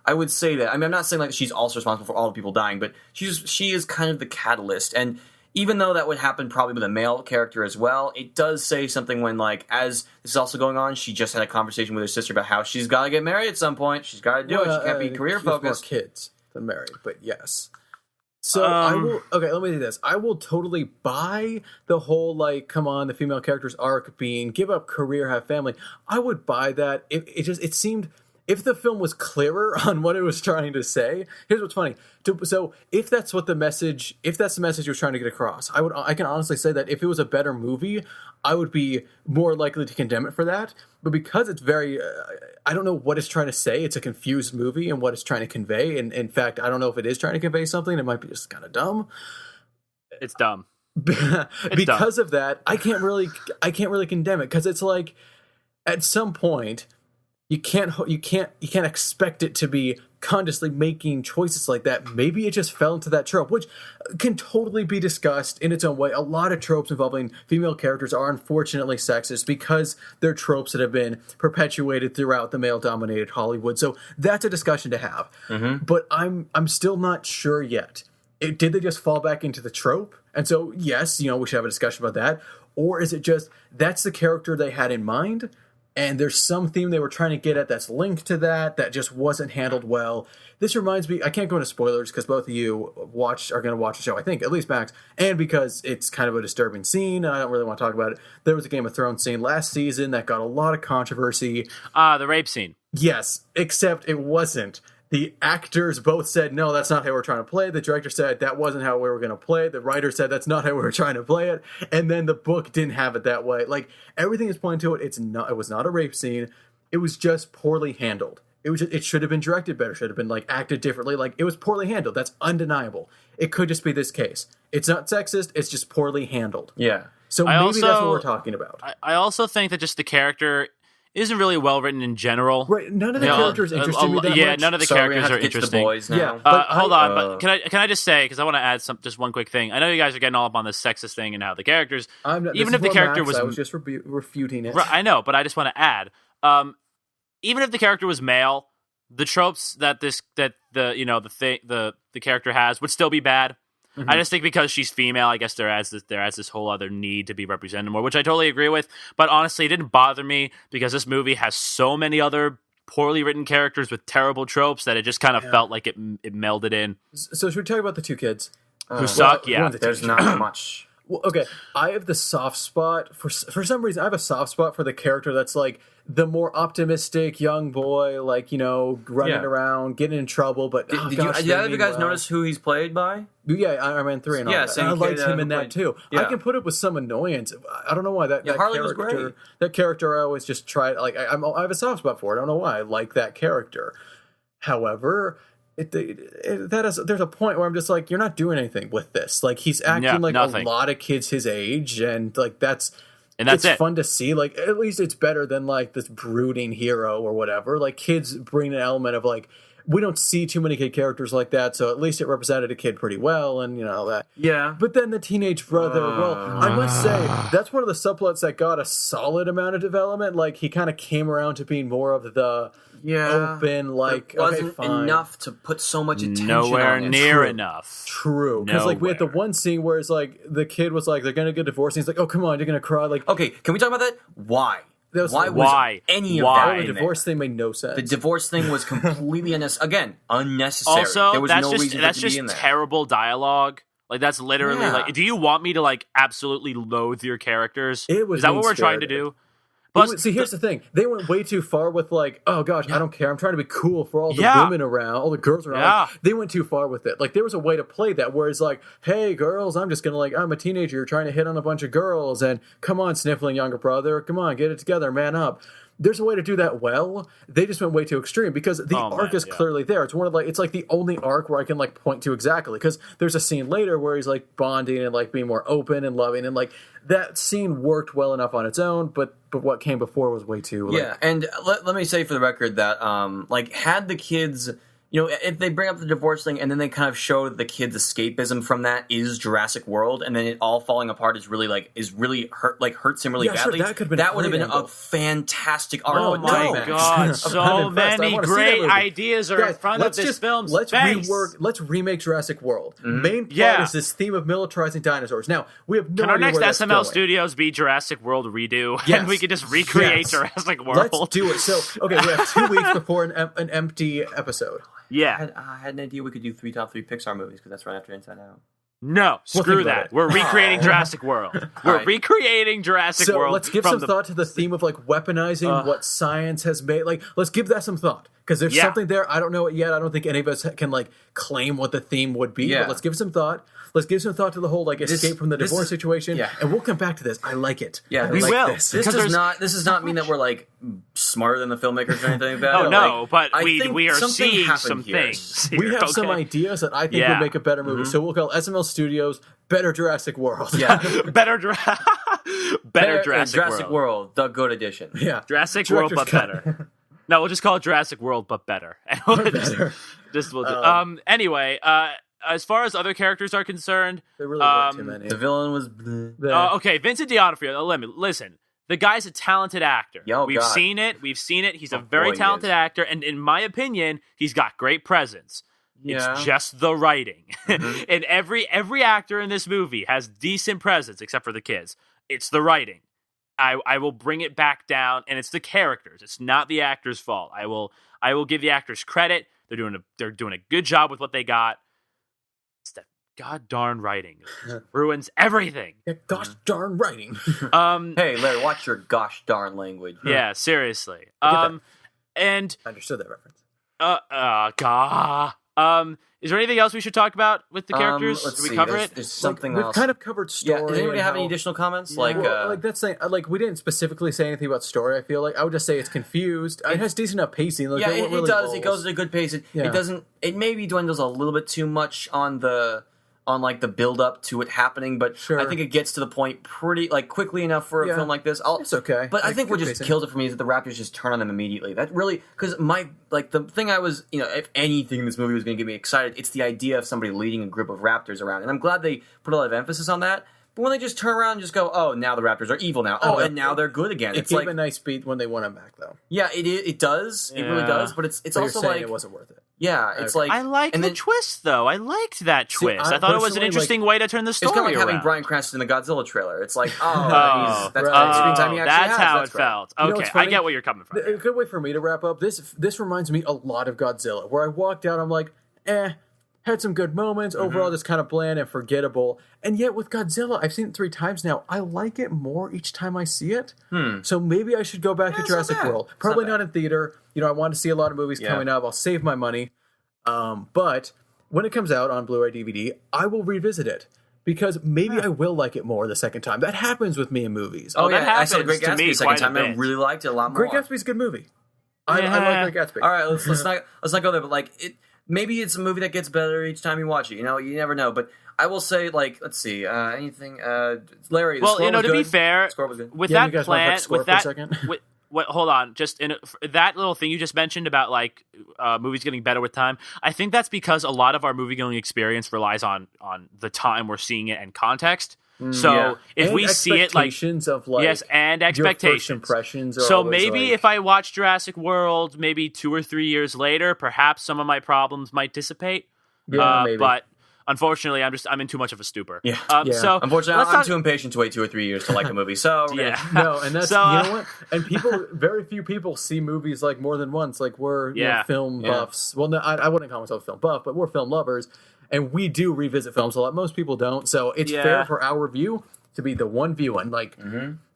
I would say that. I mean, I'm not saying she's also responsible for all the people dying, but she is kind of the catalyst. And even though that would happen probably with a male character as well, it does say something when, as this is also going on, she just had a conversation with her sister about how she's got to get married at some point. She's got to do it. She can't be career-focused. More kids than married, but yes. So I will. Okay, let me do this. I will totally buy the whole come on, the female character's arc being give up career, have family. I would buy that. It seemed. If the film was clearer on what it was trying to say, here's what's funny. So if that's the message it was trying to get across, I can honestly say that if it was a better movie, I would be more likely to condemn it for that. But because it's very, I don't know what it's trying to say. It's a confused movie and what it's trying to convey. And in fact, I don't know if it is trying to convey something. It might be just kind of dumb. It's dumb. Because of that, I can't really condemn it, because it's at some point, you can't expect it to be consciously making choices like that. Maybe it just fell into that trope, which can totally be discussed in its own way. A lot of tropes involving female characters are unfortunately sexist because they're tropes that have been perpetuated throughout the male-dominated Hollywood. So that's a discussion to have. But I'm still not sure yet. Did they just fall back into the trope? And so, yes, we should have a discussion about that. Or is it just that's the character they had in mind, and there's some theme they were trying to get at that's linked to that just wasn't handled well. This reminds me, I can't go into spoilers because both of you are going to watch the show, I think, at least Max, and because it's kind of a disturbing scene, and I don't really want to talk about it. There was a Game of Thrones scene last season that got a lot of controversy. The rape scene. Yes, except it wasn't. The actors both said, no, that's not how we're trying to play. The director said that wasn't how we were going to play it. The writer said that's not how we were trying to play it. And then the book didn't have it that way. Like, everything is pointing to it. It was not a rape scene. It was just poorly handled. It should have been directed better. Should have been, acted differently. It was poorly handled. That's undeniable. It could just be this case. It's not sexist. It's just poorly handled. Yeah. So maybe that's what we're talking about. I also think that just the character isn't really well written in general. Right, none of the characters interested me that much. Yeah, none of the characters are interesting. The boys now. Yeah, hold on, but can I just say, because I want to add just one quick thing. I know you guys are getting all up on this sexist thing and how the characters, even if the character was, I was just refuting it. Right, I know, but I just want to add, even if the character was male, the tropes that the character has would still be bad. I just think because she's female, I guess there adds this whole other need to be represented more, which I totally agree with. But honestly, it didn't bother me because this movie has so many other poorly written characters with terrible tropes that it just kind of felt like it melded in. So should we talk about the two kids who suck? Yeah, there's not much. Well, okay, I have the soft spot for some reason. I have a soft spot for the character that's the more optimistic young boy, running around, getting in trouble. But did either of you guys notice who he's played by? Yeah, Iron Man 3 and all that. And I liked him in that too. Yeah. I can put up with some annoyance. I don't know why that Harley character, was great. That character I always just tried. I have a soft spot for it. I don't know why I like that character. However, there's a point where I'm just you're not doing anything with this. He's acting nothing. A lot of kids his age, and that's it's fun to see. At least it's better than this brooding hero or whatever. Kids bring an element of we don't see too many kid characters like that, so at least it represented a kid pretty well, and all that. Yeah. But then the teenage brother, I must say, that's one of the subplots that got a solid amount of development. He kind of came around to being more of the open, it wasn't enough to put so much attention nowhere on it. Near enough. True. Because we had the one scene where it's the kid was they're going to get divorced, and he's oh, come on, you're going to cry. Okay, can we talk about that? Why? Why was any of that in the divorce thing made no sense. The divorce thing was completely unnecessary. Again, unnecessary. Also, there was no reason for it to be in there. Terrible dialogue. That's literally do you want me to absolutely loathe your characters? Is that what we're trying to do? Plus, see, here's the thing. They went way too far with oh gosh, I don't care. I'm trying to be cool for all the women around, all the girls around. Yeah. They went too far with it. There was a way to play that, whereas hey girls, I'm just gonna I'm a teenager, you're trying to hit on a bunch of girls, and come on, sniffling younger brother, come on, get it together, man up. There's a way to do that well. They just went way too extreme because the arc is clearly there. It's one of it's the only arc where I can point to exactly, because there's a scene later where he's bonding and being more open and loving, and that scene worked well enough on its own, but what came before was way too and let me say for the record that had the kids, if they bring up the divorce thing and then they kind of show the kids' escapism from that is Jurassic World, and then it all falling apart is really hurts him really badly. Sure, that would have been a fantastic arc. Oh my god, so many great ideas are in front of this film's face. Let's remake Jurassic World. Main plot is this theme of militarizing dinosaurs. Now, we have no idea where that's going. Can our next SML going. Studios be Jurassic World redo? Yes. And we could just recreate Jurassic World? Let's do it. So, okay, we have 2 weeks before an empty episode. Yeah. I had an idea we could do top three Pixar movies because that's right after Inside Out. No, screw that. We're recreating Jurassic World. We're recreating Jurassic World. So let's give some thought to the theme of weaponizing what science has made. Let's give that some thought, because there's something there. I don't know it yet. I don't think any of us can claim what the theme would be. But let's give some thought. Let's give some thought to the whole escape from the divorce situation. Yeah. And we'll come back to this. I like it. Yeah, we will. This does not mean that we're smarter than the filmmakers or anything like that. Oh no, but we are seeing some things. We have some ideas that I think would make a better movie. So we'll call SML Studios Better Jurassic World. Yeah. Better Jurassic World, the good edition. Yeah. Jurassic World, but better. No, we'll just call it Jurassic World, but better. Better. Just we'll do. Anyway, as far as other characters are concerned, There really weren't too many. The villain was. okay, Vincent D'Onofrio. Listen, the guy's a talented actor. Oh, We've God. seen it. He's a very boy, he talented is. actor, and in my opinion, he's got great presence. Yeah. It's just the writing. And every actor in this movie has decent presence, except for the kids. It's the writing. I will bring it back down, and it's the characters. It's not the actor's fault. I will give the actors credit. They're doing a good job with what they got. It's that god darn writing. It ruins everything. Yeah, gosh darn writing. Hey, Larry, watch your gosh darn language. Yeah, seriously. And I understood that reference. is there anything else we should talk about with the characters? Let's Did we see. cover There's, it? There's something We've else. kind of covered story. Yeah. Does anybody and have any how- additional comments? Well, that's saying, we didn't specifically say anything about story. I feel like I would just say it's confused. It has decent enough pacing. Like, yeah, there weren't it really does. lulls. It goes at a good pace. It doesn't. It maybe dwindles a little bit too much on the build up to it happening, but Sure. I think it gets to the point pretty quickly enough for a Yeah. film like this. It's okay. But I Like, think what good just pacing. kills it for me is that the Raptors just turn on them immediately. That really, because the thing I was, if anything in this movie was going to get me excited, it's the idea of somebody leading a group of Raptors around, and I'm glad they put a lot of emphasis on that. But when they just turn around and just go, oh, now the Raptors are evil now. Oh, and now they're good again. It It's gave like, a nice beat when they won him back, though. yeah, it does. It really Yeah. does. But it's But also you're saying like, it wasn't worth it. yeah, it's Okay. like I liked and the then- twist, though. I liked that twist. I I thought it was an personally, interesting way to turn the story It's kind of like having around. Bryan Cranston in the Godzilla trailer. It's like, Oh, that's right. all the screen time he actually that's has. how That's it great. felt. You know Okay, what's I funny? get where you're coming from. A good way for me to wrap up this reminds me a lot of Godzilla, where I walked out, I'm like, had some good moments. Overall, just kind of bland and forgettable. And yet with Godzilla, I've seen it 3 times now. I like it more each time I see it. So maybe I should go back to it's not Jurassic bad. World. It's Probably not not in theater. I want to see a lot of movies Yeah. coming up. I'll save my money. But when it comes out on Blu-ray DVD, I will revisit it. Because maybe I will like it more the second time. That happens with me in movies. Oh, that yeah, I saw The happens Great to me Gatsby the second quite a time. I bit. really liked it a lot more. Great Gatsby's a good movie. I Yeah. like Great Gatsby. All right, let's not go there. But maybe it's a movie that gets better each time you watch it. You never know. But I will say, let's see, anything. Larry, the Well, score was to be good. fair, The score was good. with Yeah, that you guys wanna plan, talk score with for a that, second? hold on, just that little thing you just mentioned about movies getting better with time. I think that's because a lot of our movie going experience relies on the time we're seeing it and context. So yeah. if And we see it like expectations of yes, and your first expectations. impressions. Are So always, maybe like- if I watch Jurassic World, maybe 2 or 3 years later, perhaps some of my problems might dissipate. Yeah, maybe. But unfortunately, I'm in too much of a stupor. Yeah. Yeah. So Unfortunately, let's I'm talk- too impatient to wait 2 or 3 years to like a movie. So Yeah. No, and that's So, you know what? And very few people see movies like more than once. Like we're film buffs. Well, no, I wouldn't call myself a film buff, but we're film lovers, and we do revisit films a lot. Most people don't, so it's Yeah. fair for our review to be the one view. And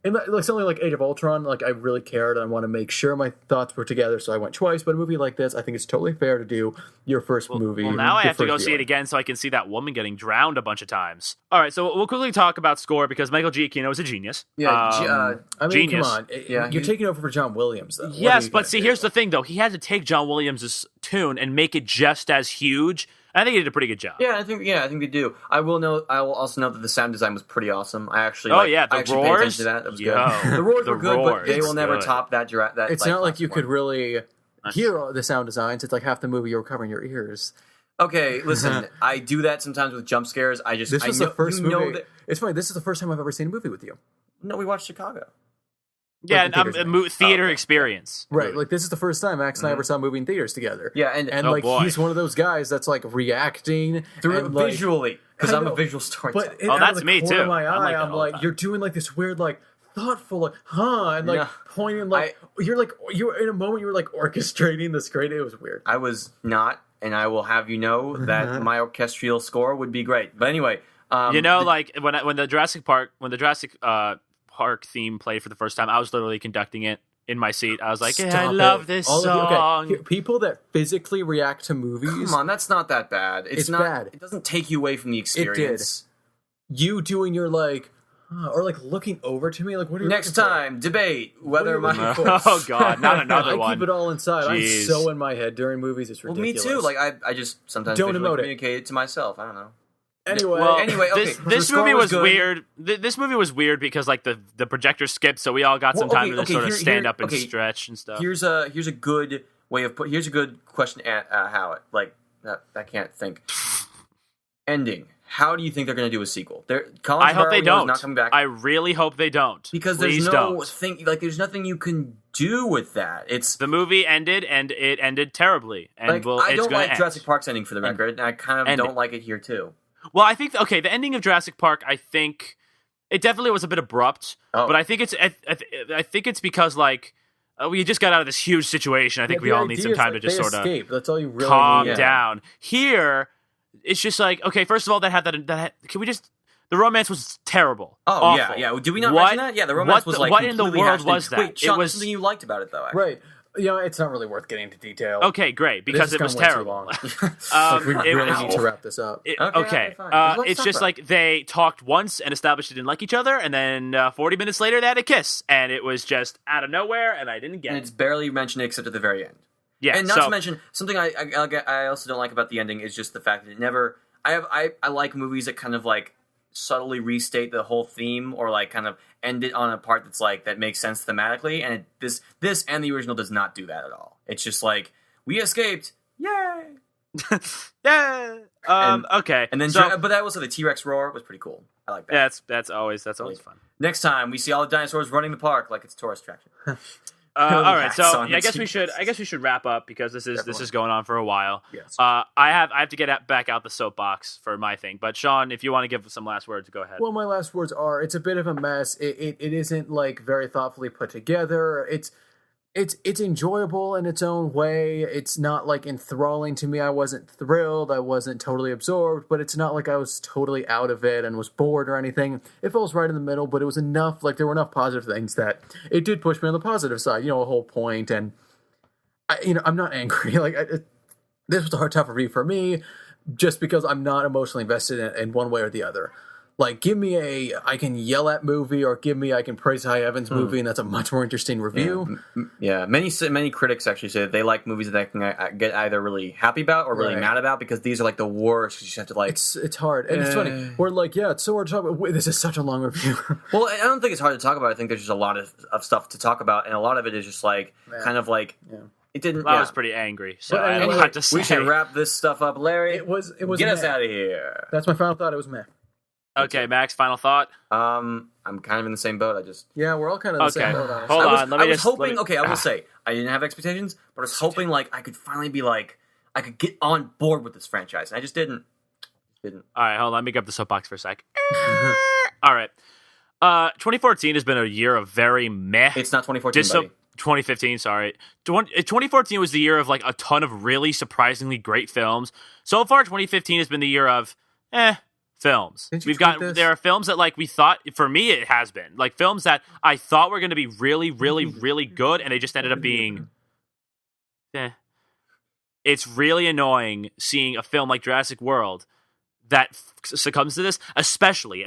and something like Age of Ultron, I really cared, and I want to make sure my thoughts were together, so I went twice. But a movie like this, I think it's totally fair to do your first movie. Well, now I your have to go first see it viewing. again so I can see that woman getting drowned a bunch of times. All right, so we'll quickly talk about score because Michael Giacchino is a genius. Yeah, I mean, genius. come on. Yeah, You're he- taking over for John Williams, though. What are Yes, you but gonna see, do? here's the thing, though. He had to take John Williams' tune and make it just as huge. I think he did a pretty good job. I think they do. I will also note that the sound design was pretty awesome. I actually Oh, I the actually paid roars? attention to that. That was Yo, good. The roars the were good, but roars. they will It's never good. top that. It's not like you could platform. really hear all the sound designs. It's like half the movie you're covering your ears. Okay, listen, I do that sometimes with jump scares. This was the first you know movie. that- It's funny. This is the first time I've ever seen a movie with you. No, we watched Chicago. Yeah, Like the and theaters theater okay. experience. Right. Like this is the first time Max and I ever saw a movie in theaters together. Yeah, and And Oh, like boy. he's one of those guys that's like reacting through and, like, visually because I I'm know, a visual storyteller. But Oh, out that's of the me, corner too. of my I'm eye, like that I'm all like, the time. you're doing like this weird, like thoughtful, like, and like Yeah. pointing, like you're in a moment you were like orchestrating this great. It was weird. I was not, and I will have you know that my orchestral score would be great. But anyway, Like when the Jurassic Park Park theme played for the first time, I was literally conducting it in my seat. I was like, yeah, I Stop love it. this All of you- song. okay, people that physically react to movies. come on, that's not that bad. It's not bad. It doesn't take you away from the experience. You doing your like, or like looking over to me, like what are you Next looking for? time, debate whether What are you my. looking for? Oh God, not another I one. keep it all inside. Jeez. I'm so in my head during movies. It's Well, me ridiculous. too. Like I just sometimes Don't visually emote it. communicate it to myself. I don't know. Anyway, okay. This The score movie was good. weird. This movie was weird because like the projector skipped, so we all got some time to sort of stand up and stretch and stuff. Here's a good way of here's a good question at how it I can't think. Ending. How do you think they're going to do a sequel? I hope they don't. Not coming back. I really hope they don't. Because Please there's nothing you can do with that. It's the movie ended and it ended terribly. And I don't like Jurassic Park's ending for the record, and I kind of don't like it here too. Well, I think the ending of Jurassic Park, I think it definitely was a bit abrupt, but I think it's because like we just got out of this huge situation. I think we all need some time to just sort of escape. That's all you really calm need. down. Here, it's just like, okay, first of all, that can we just. The romance was terrible. Oh, awful. yeah. Did we not mention that? Yeah, the romance was like what in the world was that? Wait, Sean, it was something you liked about it, though. Actually. Right. It's not really worth getting into detail. Okay, great, because it was terrible. We really need to wrap this up. Okay. Fine. It's just like they talked once and established they didn't like each other, and then 40 minutes later they had a kiss, and it was just out of nowhere, and I didn't get it. And it's barely mentioned except at the very end. Yeah, and not to mention something I also don't like about the ending is just the fact that it never. I like movies that kind of like subtly restate the whole theme or like kind of end it on a part that's like that makes sense thematically, and this and the original does not do that at all. It's just like we escaped, yay, yeah. Okay, and then but that also the T-Rex roar was pretty cool. I like that. That's always fun. Next time we see all the dinosaurs running the park like it's a tourist attraction. All right, so I guess we should wrap up because this is going on for a while. Yes. I have to get back out the soapbox for my thing. But Sean, if you want to give some last words, go ahead. Well, my last words are: it's a bit of a mess. It isn't like very thoughtfully put together. It's enjoyable in its own way. It's not like enthralling to me. I wasn't thrilled. I wasn't totally absorbed, but it's not like I was totally out of it and was bored or anything. It falls right in the middle, but it was enough. Like there were enough positive things that it did push me on the positive side. A whole point. And I'm not angry. Like this was a hard, tough review for me, just because I'm not emotionally invested in one way or the other. Like, give me I can yell at movie, or give me I can praise High Evans movie, and that's a much more interesting review. Yeah. Many critics actually say that they like movies that they can get either really happy about or really mad about, because these are like the worst. You just have to like. It's hard, and it's funny. We're like, it's so hard to talk about. Wait, this is such a long review. Well, I don't think it's hard to talk about. I think there's just a lot of stuff to talk about, and a lot of it is just like kind of like. Yeah. It didn't. I was pretty angry, so I anyway, had a lot to say. We should wrap this stuff up, Larry. It was. Get us out of here. That's my final thought. It was meh. Okay, Max, final thought? I'm kind of in the same boat. We're all kind of in the same boat. Hold on. I was hoping. I will say I didn't have expectations, but I was hoping like I could finally be like I could get on board with this franchise, and I just didn't. All right, hold on. Let me grab the soapbox for a sec. All right. 2014 has been a year of very meh. It's not 2014, buddy. 2015, sorry. 2014 was the year of like a ton of really surprisingly great films. So far, 2015 has been the year of films. There are films that like we thought, for me it has been, like films that I thought were going to be really, really, really good, and they just ended up being It's really annoying seeing a film like Jurassic World that succumbs to this, especially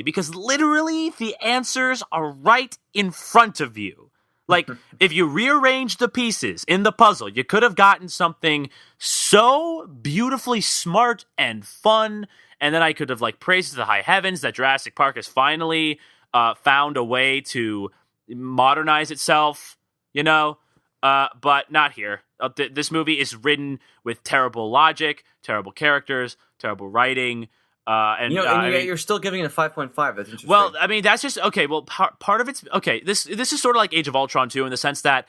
because literally the answers are right in front of you. Like, if you rearrange the pieces in the puzzle, you could have gotten something so beautifully smart and fun. And then I could have, like, praised to the high heavens that Jurassic Park has finally found a way to modernize itself, but not here. This movie is written with terrible logic, terrible characters, terrible writing. You're still giving it a 5.5. That's interesting. Well, I mean, that's just okay. Well, part of it's okay. This is sort of like Age of Ultron too, in the sense that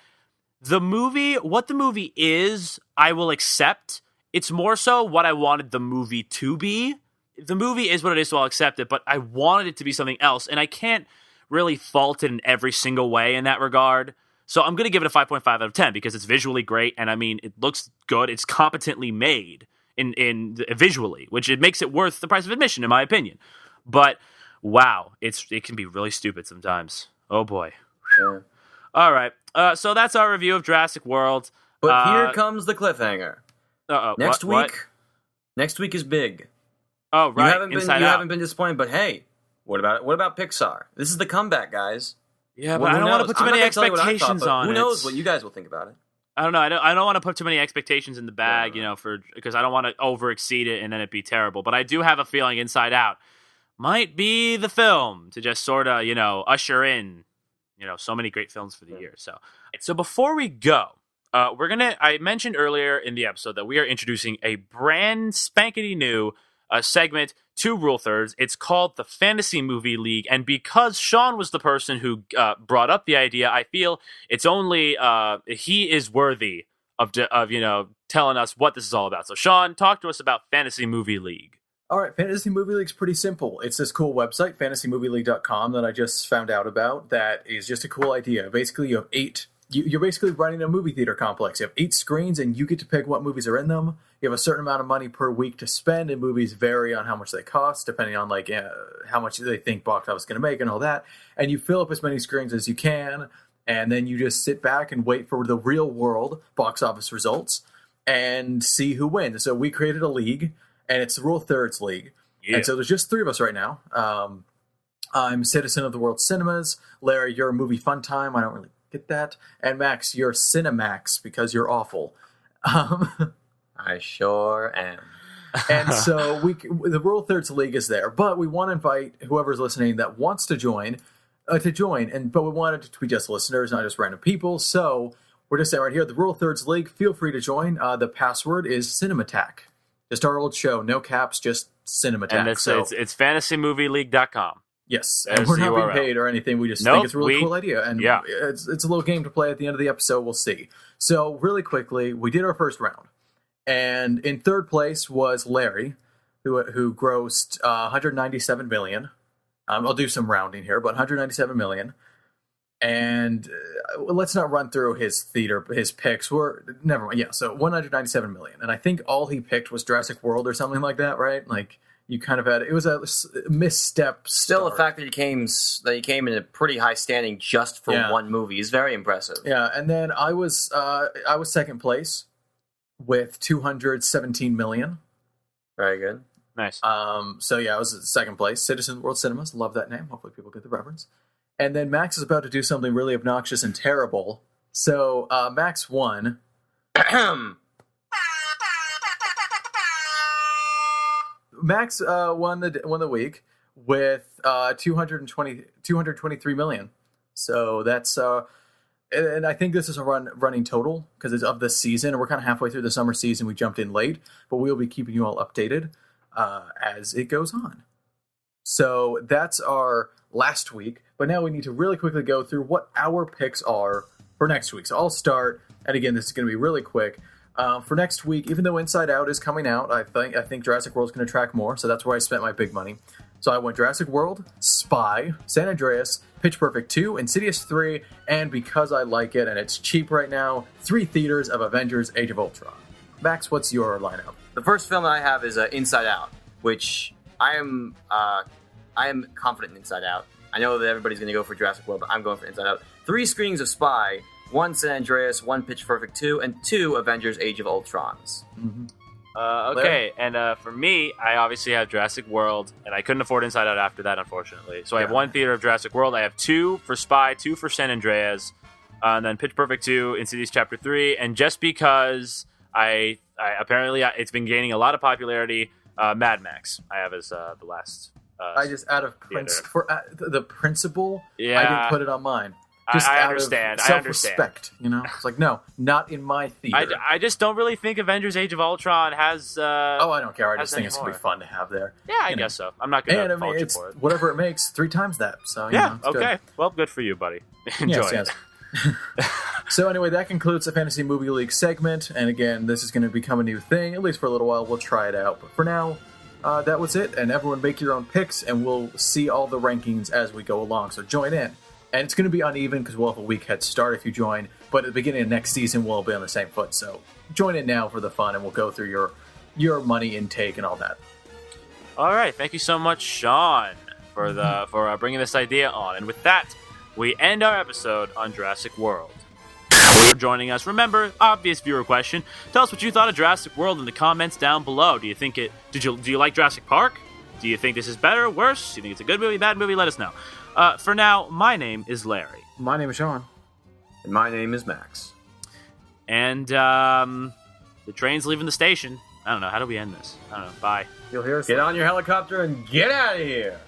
what the movie is, I will accept. It's more so what I wanted the movie to be. If the movie is what it is, so I'll accept it. But I wanted it to be something else, and I can't really fault it in every single way in that regard. So I'm going to give it a 5.5 out of 10 because it's visually great, and I mean, it looks good. It's competently made. In visually, which it makes it worth the price of admission, in my opinion. But wow, it can be really stupid sometimes. Oh boy. Yeah. All right. So that's our review of Jurassic World. But here comes the cliffhanger. Next week is big. Oh right. You haven't been disappointed, but hey, what about Pixar? This is the comeback, guys. Yeah, but I don't want to put too many expectations on it. Who knows what you guys will think about it? I don't know. I don't want to put too many expectations in the bag, because I don't want to over exceed it and then it be terrible. But I do have a feeling Inside Out might be the film to just sort of, usher in, so many great films for the year. So before we go, I mentioned earlier in the episode that we are introducing a brand spankety new segment to Rule Thirds. It's called the Fantasy Movie League, and because Sean was the person who brought up the idea, I feel it's only he is worthy of telling us what this is all about. So Sean, talk to us about Fantasy Movie League. All right, Fantasy Movie League's pretty simple. It's this cool website, fantasymovieleague.com, that I just found out about. That is just a cool idea. Basically, you have you're basically running a movie theater complex. You have 8 screens, and you get to pick what movies are in them. You have a certain amount of money per week to spend, and movies vary on how much they cost, depending on how much they think box office is going to make and all that. And you fill up as many screens as you can, and then you just sit back and wait for the real world box office results and see who wins. So we created a league, and it's the Rule Thirds League. Yeah. And so there's just 3 of us right now. I'm Citizen of the World Cinemas. Larry, you're Movie Fun Time. I don't really get that. And Max, you're Cinemax because you're awful. I sure am. And so the Rule Thirds League is there, but we want to invite whoever's listening that wants to join, but we want it to be just listeners, not just random people. So we're just saying right here, the Rule Thirds League, feel free to join. The password is cinemattack. Just our old show, no caps, just cinemattack. And it's fantasymovieleague.com. Yes, and we're not being paid or anything. We just think it's a really cool idea. And it's a little game to play at the end of the episode. We'll see. So really quickly, we did our first round. And in third place was Larry, who grossed 197 million. I'll do some rounding here, but 197 million. And let's not run through his picks. Never mind. Yeah, so 197 million. And I think all he picked was Jurassic World or something like that, right? Like, you kind of had, it was a misstep. Still, the fact that he came in a pretty high standing just for one movie is very impressive. Yeah, and then I was second place with 217 million. Very good. Nice. So yeah, I was in second place. Citizen of the World Cinemas. Love that name. Hopefully people get the reference. And then Max is about to do something really obnoxious and terrible. So Max won. Max won the week with 223 million. So that's and I think this is a running total because it's of the season, and we're kind of halfway through the summer season. We jumped in late, but we'll be keeping you all updated as it goes on. So that's our last week, but now we need to really quickly go through what our picks are for next week. So I'll start, and again, this is going to be really quick. For next week, even though Inside Out is coming out, I think Jurassic World is going to track more, so that's where I spent my big money. So I went Jurassic World, Spy, San Andreas, Pitch Perfect 2, Insidious 3, and because I like it and it's cheap right now, 3 theaters of Avengers Age of Ultron. Max, what's your lineup? The first film that I have is Inside Out, which I am confident in Inside Out. I know that everybody's going to go for Jurassic World, but I'm going for Inside Out. 3 screenings of Spy, 1 San Andreas, 1 Pitch Perfect 2, and 2 Avengers Age of Ultrons. Mm-hmm. Okay, and for me, I obviously have Jurassic World, and I couldn't afford Inside Out after that, unfortunately. So I have 1 theater of Jurassic World, I have 2 for Spy, 2 for San Andreas, and then Pitch Perfect 2, Insidious Chapter 3, and just because I apparently it's been gaining a lot of popularity, Mad Max I have as the last. I just out of the principle, I didn't put it on mine. Just I understand. Self-respect, It's like, no, not in my theater. I just don't really think Avengers Age of Ultron has... I don't care. I just think it's going to be fun to have there. Yeah, I guess so. I'm not going to fault you for it. Whatever it makes, 3 times that. So okay. Good. Well, good for you, buddy. Enjoy it. Yes. So anyway, that concludes the Fantasy Movie League segment. And again, this is going to become a new thing. At least for a little while, we'll try it out. But for now, that was it. And everyone make your own picks, and we'll see all the rankings as we go along. So join in. And it's going to be uneven because we'll have a week head start if you join. But at the beginning of next season, we'll be on the same foot. So join in now for the fun, and we'll go through your money intake and all that. All right. Thank you so much, Sean, for bringing this idea on. And with that, we end our episode on Jurassic World. For joining us, remember, obvious viewer question. Tell us what you thought of Jurassic World in the comments down below. Do you like Jurassic Park? Do you think this is better, worse? Do you think it's a good movie, bad movie? Let us know. For now, my name is Larry. My name is Sean. And my name is Max. And the train's leaving the station. I don't know. How do we end this? I don't know. Bye. You'll hear us. Get on your helicopter and get out of here.